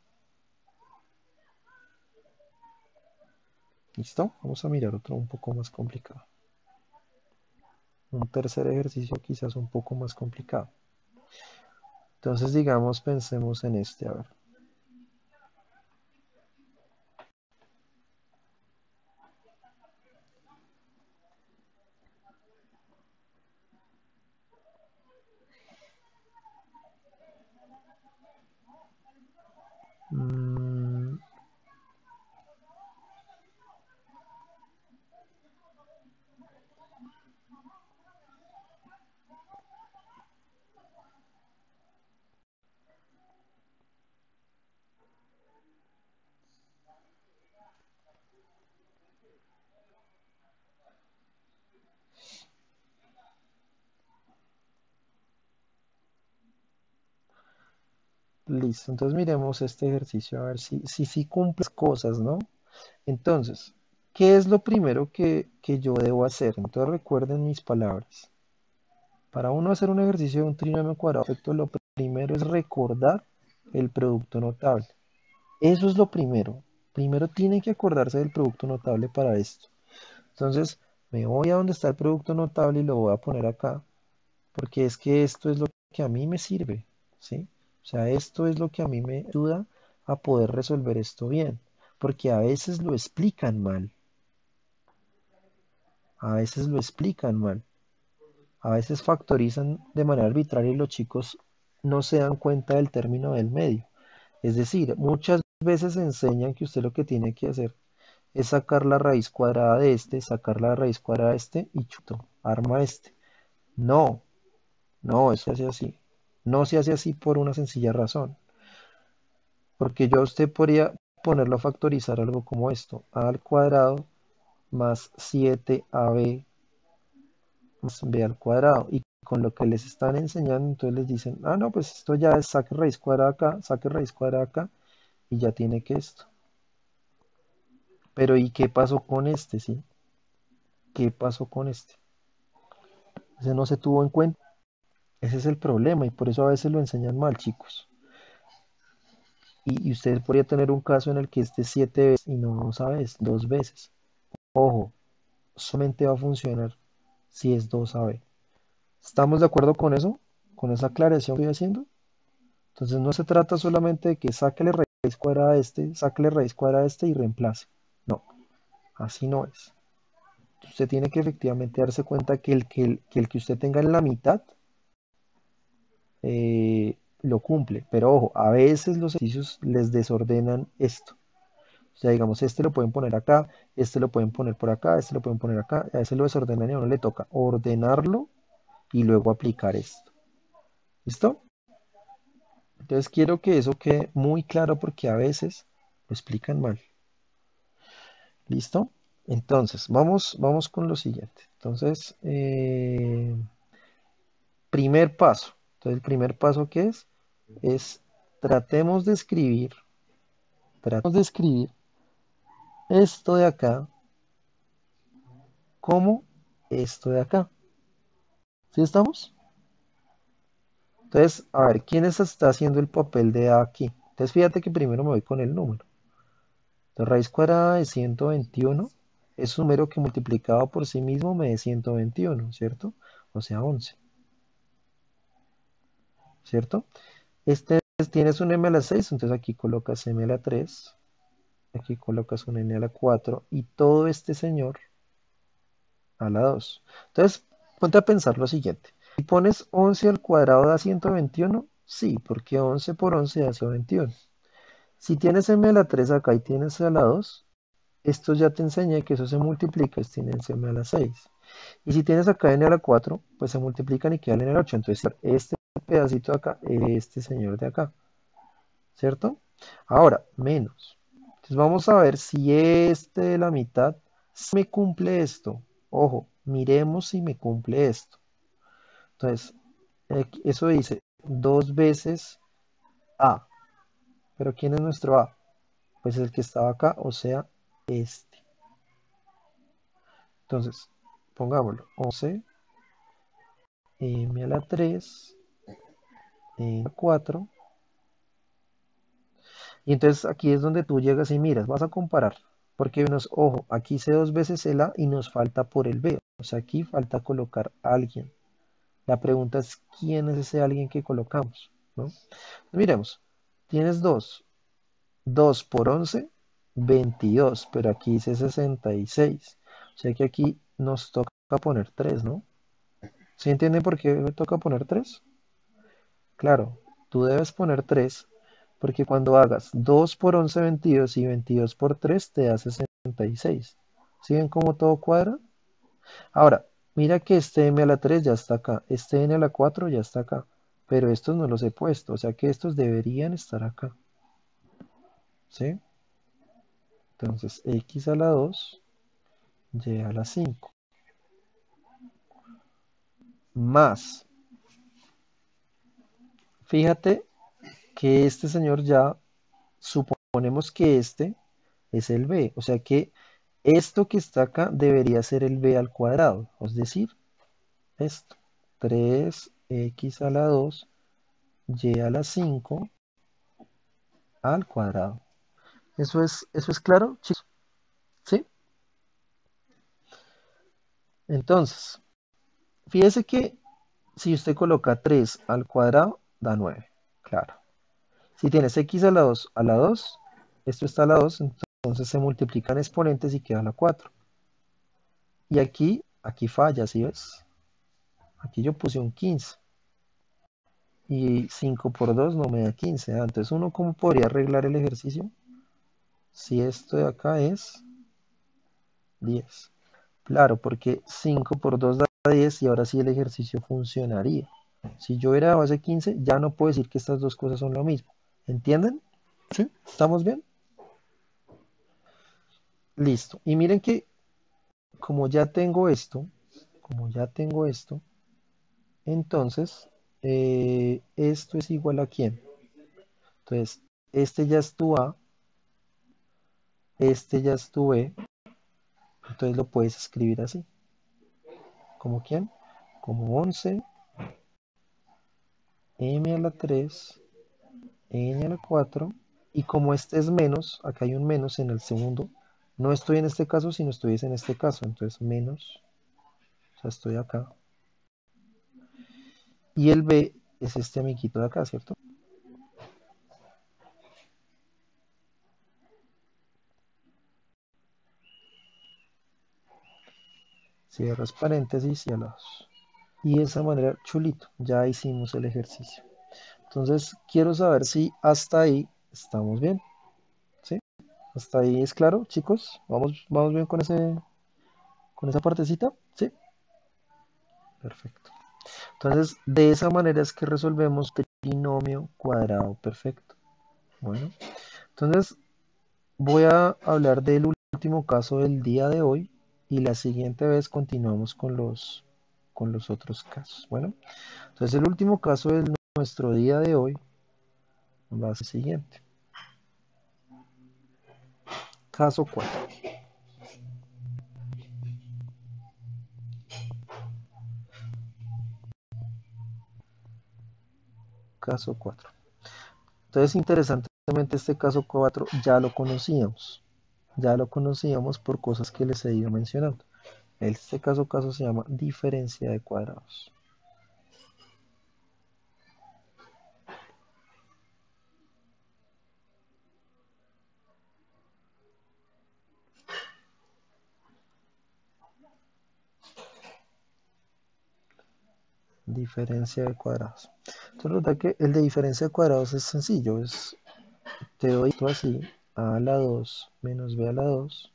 ¿Listo? Vamos a mirar otro un poco más complicado. Un tercer ejercicio quizás un poco más complicado. Entonces, digamos, pensemos en este. A ver. Mm, Listo, entonces miremos este ejercicio a ver si cumples cosas, ¿no? Entonces, ¿qué es lo primero que yo debo hacer? Entonces recuerden mis palabras. Para uno hacer un ejercicio de un trinomio cuadrado perfecto, lo primero es recordar el producto notable. Eso es lo primero. Primero tienen que acordarse del producto notable para esto. Entonces, me voy a donde está el producto notable y lo voy a poner acá, porque es que esto es lo que a mí me sirve, ¿sí? O sea, esto es lo que a mí me ayuda a poder resolver esto bien, porque a veces lo explican mal, a veces lo explican mal, a veces factorizan de manera arbitraria y los chicos no se dan cuenta del término del medio. Es decir, muchas veces enseñan que usted lo que tiene que hacer es sacar la raíz cuadrada de este, sacar la raíz cuadrada de este y chuto, arma este. No, no, eso se hace así. No se hace así por una sencilla razón. Porque yo a usted podría ponerlo a factorizar algo como esto. A al cuadrado más 7ab más b al cuadrado. Y con lo que les están enseñando, entonces les dicen, ah, no, pues esto ya es saque raíz cuadrada acá, saque raíz cuadrada acá, y ya tiene que esto. Pero ¿y qué pasó con este, sí? ¿Qué pasó con este? Ese no se tuvo en cuenta. Ese es el problema y por eso a veces lo enseñan mal, chicos. Y usted podría tener un caso en el que esté 7 veces y no sabes, 2 veces. Ojo, solamente va a funcionar si es 2ab. ¿Estamos de acuerdo con eso? ¿Con esa aclaración que estoy haciendo? Entonces no se trata solamente de que sáquele raíz cuadrada a este, sáquele raíz cuadrada a este y reemplace. No, así no es. Usted tiene que efectivamente darse cuenta que el que usted tenga en la mitad lo cumple. Pero ojo, a veces los ejercicios les desordenan esto. O sea, digamos, este lo pueden poner acá, este lo pueden poner por acá, este lo pueden poner acá. A veces lo desordenan y a uno le toca ordenarlo y luego aplicar esto. ¿Listo? Entonces quiero que eso quede muy claro porque a veces lo explican mal. ¿Listo? Entonces, vamos con lo siguiente. Entonces, primer paso. Entonces, el primer paso que es tratemos de escribir esto de acá como esto de acá. ¿Sí estamos? Entonces, a ver, ¿quién está haciendo el papel de A aquí? Entonces, fíjate que primero me voy con el número. Entonces, raíz cuadrada de 121 es un número que multiplicado por sí mismo me dé 121, ¿cierto? O sea, 11, ¿cierto? Este tienes un m a la 6, entonces aquí colocas m a la 3, aquí colocas un n a la 4 y todo este señor a la 2. Entonces, ponte a pensar lo siguiente. Si pones 11 al cuadrado da 121, sí, porque 11 por 11 da 121. Si tienes m a la 3 acá y tienes a la 2, esto ya te enseñé que eso se multiplica, es tienes m a la 6. Y si tienes acá n a la 4, pues se multiplican y quedan en el 8. Entonces, este pedacito de acá, este señor de acá, ¿cierto? Ahora, menos. Entonces vamos a ver si este de la mitad si me cumple esto. Ojo, miremos si me cumple esto. Entonces, eso dice 2 veces A. ¿Pero quién es nuestro A? Pues el que estaba acá, o sea, este. Entonces, pongámoslo. 11 m a la 3 m a la 4. Y entonces aquí es donde tú llegas y miras, vas a comparar. Porque ojo, aquí hice 2 veces el A y nos falta por el B. O sea, aquí falta colocar a alguien. La pregunta es, ¿quién es ese alguien que colocamos? ¿No? Miremos, tienes 2. 2 por 11, 22. Pero aquí dice 66. O sea que aquí nos toca poner 3, ¿no? ¿Sí entienden por qué me toca poner 3? Claro, tú debes poner 3 porque cuando hagas 2 por 11, 22 y 22 por 3 te da 66. ¿Sí ven cómo todo cuadra? Ahora, mira que este m a la 3 ya está acá, este n a la 4 ya está acá, pero estos no los he puesto, o sea que estos deberían estar acá. ¿Sí? Entonces, x a la 2, y a la 5, más. Fíjate que este señor ya, suponemos que este es el b, o sea que esto que está acá debería ser el b al cuadrado, es decir, esto, 3x a la 2, y a la 5 al cuadrado. Eso es claro, chicos? ¿Sí? Entonces, fíjese que si usted coloca 3 al cuadrado, da 9, claro. Si tienes x a la 2, esto está a la 2, entonces se multiplican exponentes y queda la 4. Y aquí falla, ¿sí ves? Aquí yo puse un 15. Y 5 por 2 no me da 15. Entonces, ¿uno cómo podría arreglar el ejercicio? Si esto de acá es 10. Claro, porque 5 por 2 da 10 y ahora sí el ejercicio funcionaría. Si yo era base 15, ya no puedo decir que estas dos cosas son lo mismo. ¿Entienden? ¿Sí? ¿Estamos bien? Listo. Y miren que como ya tengo esto, entonces esto es igual a quién. Entonces, este ya es tu A, este ya es tu B, entonces lo puedes escribir así. ¿Como quién? Como 11 m a la 3, n a la 4, y como este es menos, acá hay un menos en el segundo, no estoy en este caso, sino estoy en este caso, entonces menos, o sea, estoy acá, y el B es este amiguito de acá, ¿cierto? Cierras paréntesis y a la 2. Y de esa manera, chulito, ya hicimos el ejercicio. Entonces, quiero saber si hasta ahí estamos bien, ¿sí? ¿Hasta ahí es claro, chicos? ¿Vamos bien con esa partecita? ¿Sí? Perfecto. Entonces, de esa manera es que resolvemos trinomio cuadrado perfecto. Bueno, entonces voy a hablar del último caso del día de hoy y la siguiente vez continuamos con los otros casos. Bueno, entonces el último caso de nuestro día de hoy va a ser el siguiente. Caso 4. Caso 4. Entonces, interesantemente, este caso 4 ya lo conocíamos. Ya lo conocíamos por cosas que les he ido mencionando. Este caso se llama diferencia de cuadrados. Diferencia de cuadrados. Entonces, resulta que el de diferencia de cuadrados es sencillo. Te doy esto así, a la 2 menos b a la 2.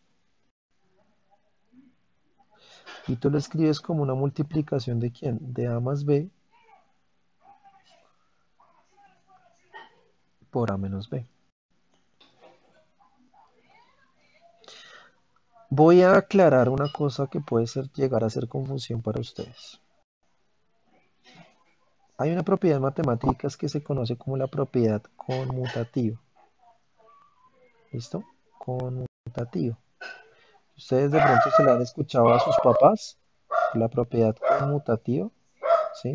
Y tú lo escribes como una multiplicación de ¿quién? De a más b por a menos b. Voy a aclarar una cosa que puede llegar a ser confusión para ustedes. Hay una propiedad en matemáticas que se conoce como la propiedad conmutativa. ¿Listo? Conmutativa. Ustedes de pronto se la han escuchado a sus papás, la propiedad conmutativa, ¿sí?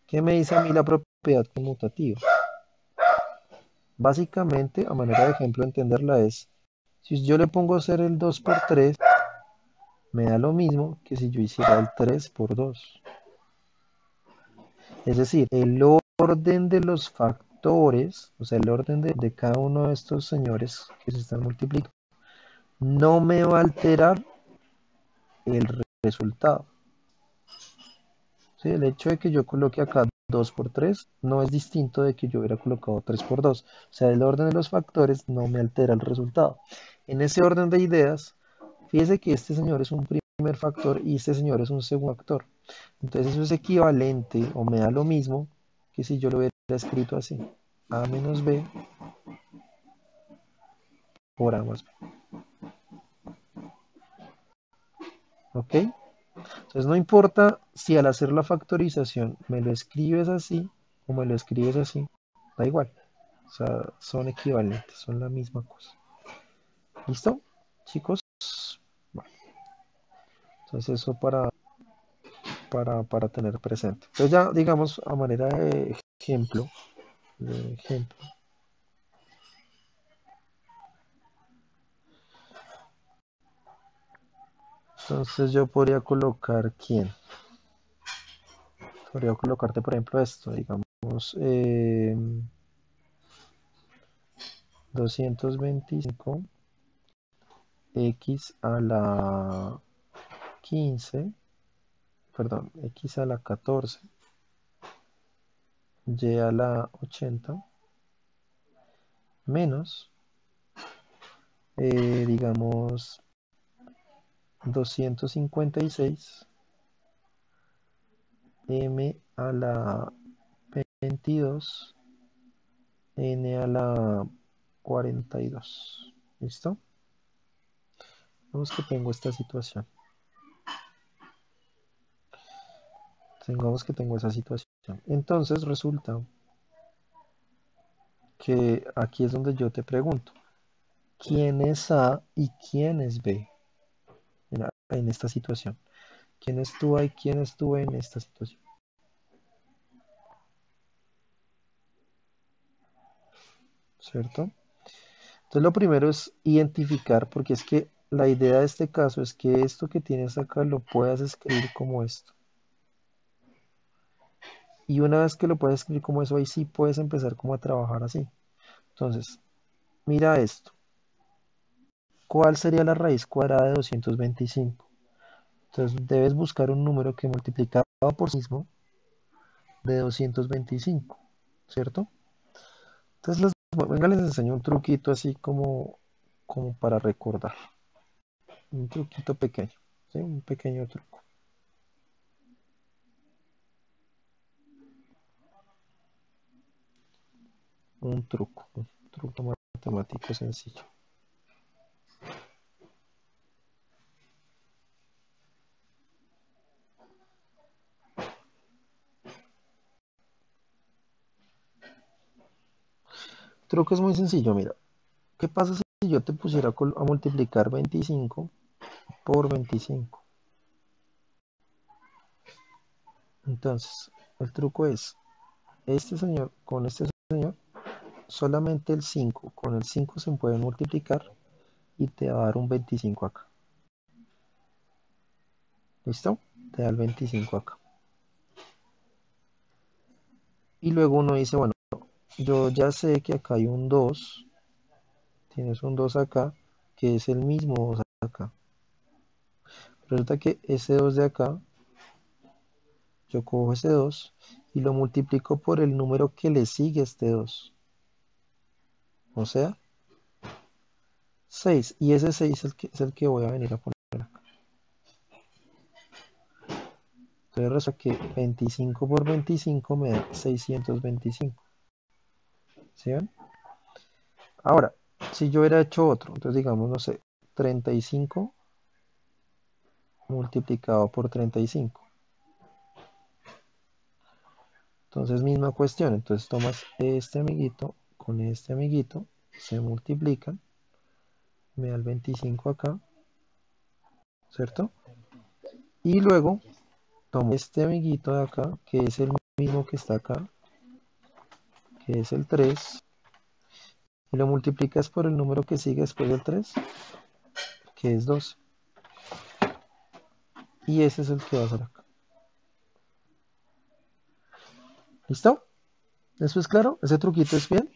¿Qué me dice a mí la propiedad conmutativa? Básicamente, a manera de ejemplo, entenderla es, si yo le pongo a hacer el 2 por 3, me da lo mismo que si yo hiciera el 3 por 2. Es decir, el orden de los factores, o sea, el orden de cada uno de estos señores que se están multiplicando, no me va a alterar el resultado. ¿Sí? El hecho de que yo coloque acá 2 por 3 no es distinto de que yo hubiera colocado 3 por 2. O sea, el orden de los factores no me altera el resultado. En ese orden de ideas, fíjese que este señor es un primer factor y este señor es un segundo factor. Entonces eso es equivalente o me da lo mismo que si yo lo hubiera escrito así. A menos B por A más B. ¿Ok? Entonces no importa si al hacer la factorización me lo escribes así o me lo escribes así, da igual. sea, son equivalentes, son la misma cosa. ¿Listo, chicos? Bueno, entonces eso para tener presente. Entonces ya, digamos, a manera de ejemplo, entonces yo podría colocar quién. Podría colocarte, por ejemplo, esto, digamos, 225 x a la 15, perdón, x a la 14, y a la 80, menos, digamos, 256 m a la 22, n a la 42. ¿Listo? Vamos que tengo esta situación. Digamos que tengo esa situación. Entonces resulta que aquí es donde yo te pregunto, ¿quién es A y quién es B en esta situación? ¿Quién estuvo A y quién estuvo en esta situación? ¿Cierto? Entonces lo primero es identificar, porque es que la idea de este caso es que esto que tienes acá lo puedas escribir como esto. Y una vez que lo puedas escribir como eso, ahí sí puedes empezar como a trabajar así. Entonces, mira esto. ¿Cuál sería la raíz cuadrada de 225? Entonces debes buscar un número que multiplicado por sí mismo de 225, ¿cierto? Entonces, venga, les enseño un truquito así como para recordar. Un truquito pequeño, ¿sí? Un pequeño truco. Un truco matemático sencillo. Truco es muy sencillo, mira. ¿Qué pasa si yo te pusiera a multiplicar 25 por 25? Entonces, el truco es, este señor con este señor, solamente el 5 con el 5 se pueden multiplicar y te va a dar un 25 acá. ¿Listo? Te da el 25 acá. Y luego uno dice, bueno, yo ya sé que acá hay un 2, tienes un 2 acá, que es el mismo 2 acá. Resulta que ese 2 de acá, yo cojo ese 2 y lo multiplico por el número que le sigue a este 2. O sea, 6. Y ese 6 es el que voy a venir a poner acá. Entonces resulta que 25 por 25 me da 625. ¿Sí ven? Ahora, si yo hubiera hecho otro, entonces digamos, no sé, 35 multiplicado por 35. Entonces, misma cuestión. Entonces, tomas este amiguito con este amiguito, se multiplican, me da el 25 acá, ¿cierto? Y luego tomo este amiguito de acá, que es el mismo que está acá, que es el 3, y lo multiplicas por el número que sigue después del 3, que es 12. Y ese es el que va a ser acá. ¿Listo? ¿Eso es claro? ¿Ese truquito es bien?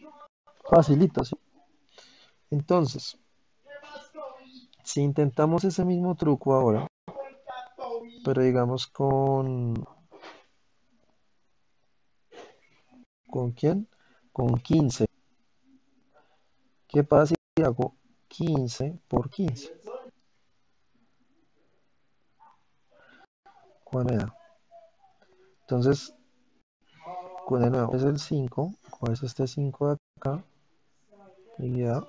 Facilito, ¿sí? Entonces, si intentamos ese mismo truco ahora, pero digamos ¿con quién? Con 15. ¿Qué pasa si hago 15 por 15? ¿Cuál me da? Entonces, de nuevo, es el 5, coges este 5 de acá y da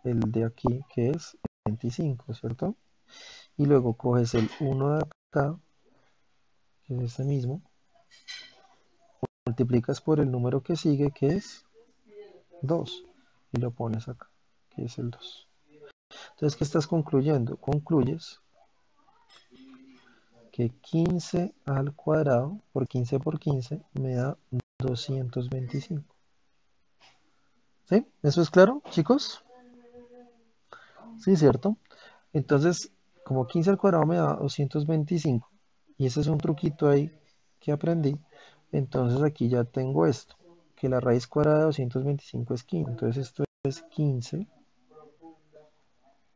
el de aquí, que es 25, ¿cierto? Y luego coges el 1 de acá, que es este mismo, multiplicas por el número que sigue, que es 2 y lo pones acá, que es el 2. Entonces, ¿qué estás concluyendo? Concluyes que 15 al cuadrado por 15 por 15 me da 225. ¿Sí? ¿Eso es claro, chicos? Sí, ¿cierto? Entonces, como 15 al cuadrado me da 225, y ese es un truquito ahí que aprendí, entonces aquí ya tengo esto, que la raíz cuadrada de 225 es 15, entonces esto es 15,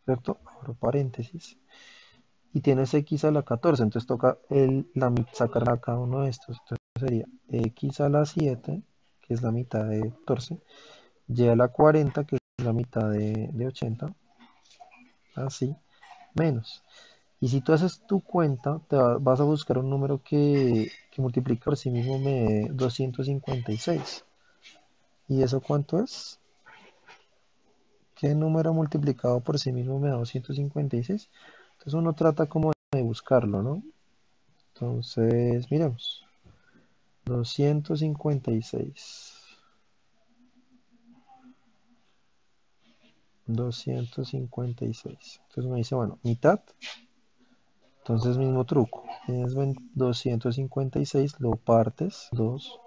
¿cierto? Abro paréntesis, y tienes x a la 14, entonces toca sacar a cada uno de estos, entonces sería x a la 7, que es la mitad de 14, y a la 40, que es la mitad de 80, así, menos. Y si tú haces tu cuenta, vas a buscar un número que multiplica por sí mismo me dé 256. ¿Y eso cuánto es? ¿Qué número multiplicado por sí mismo me da 256? Entonces uno trata como de buscarlo, ¿no? Entonces, miremos. 256. 256. Entonces me dice, bueno, mitad. Entonces mismo truco. Tienes 256, lo partes, 2.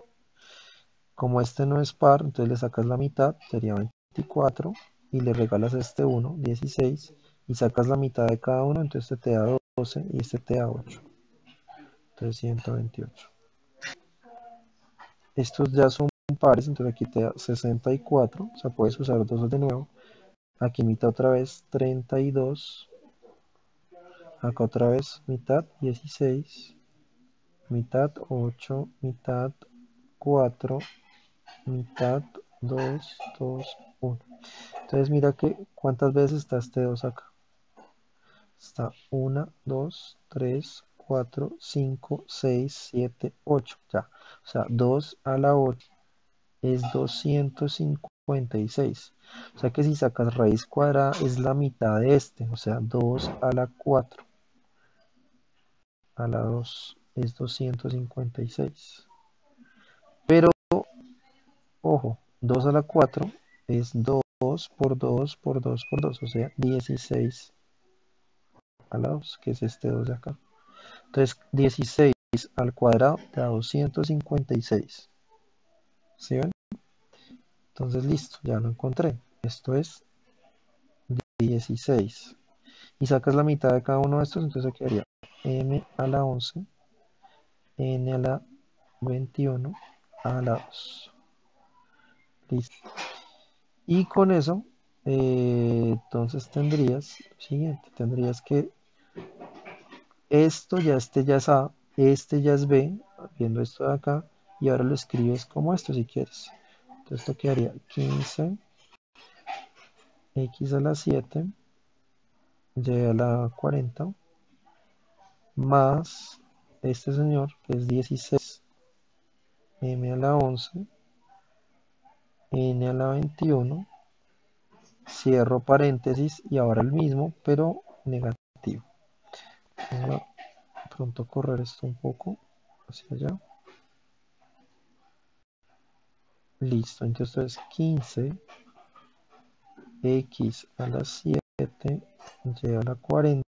Como este no es par, entonces le sacas la mitad, sería 24, y le regalas este 1, 16, y sacas la mitad de cada uno, entonces este te da 12 y este te da 8. Entonces 128. Estos ya son pares, entonces aquí te da 64, o sea, puedes usar dos de nuevo. Aquí mitad otra vez, 32. Acá otra vez, mitad, 16. Mitad, 8. Mitad, 4. Mitad, 2, 2, 1. Entonces mira que cuántas veces está este 2 acá. Está 1, 2, 3, 4, 5, 6, 7, 8. Ya. O sea, 2 a la 8 es 256. O sea que si sacas raíz cuadrada es la mitad de este. O sea, 2 a la 4 a la 2 es 256. Pero, ojo, 2 a la 4 es 2 por 2 por 2 por 2. O sea, 16 a la 2, que es este 2 de acá. Entonces, 16 al cuadrado da 256. ¿Sí ven? Entonces, listo, ya lo encontré. Esto es 16. Y sacas la mitad de cada uno de estos, entonces quedaría m a la 11, n a la 21, a la 2. Listo. Y con eso, entonces tendrías lo siguiente. Tendrías que esto ya, este ya es A, este ya es B, viendo esto de acá, y ahora lo escribes como esto si quieres. Entonces esto quedaría 15 x a la 7 y a la 40 más este señor que es 16 m a la 11 n a la 21, cierro paréntesis y ahora el mismo pero negativo. Vamos a pronto correr esto un poco hacia allá. Listo, entonces 15 x a la 7 y a la 40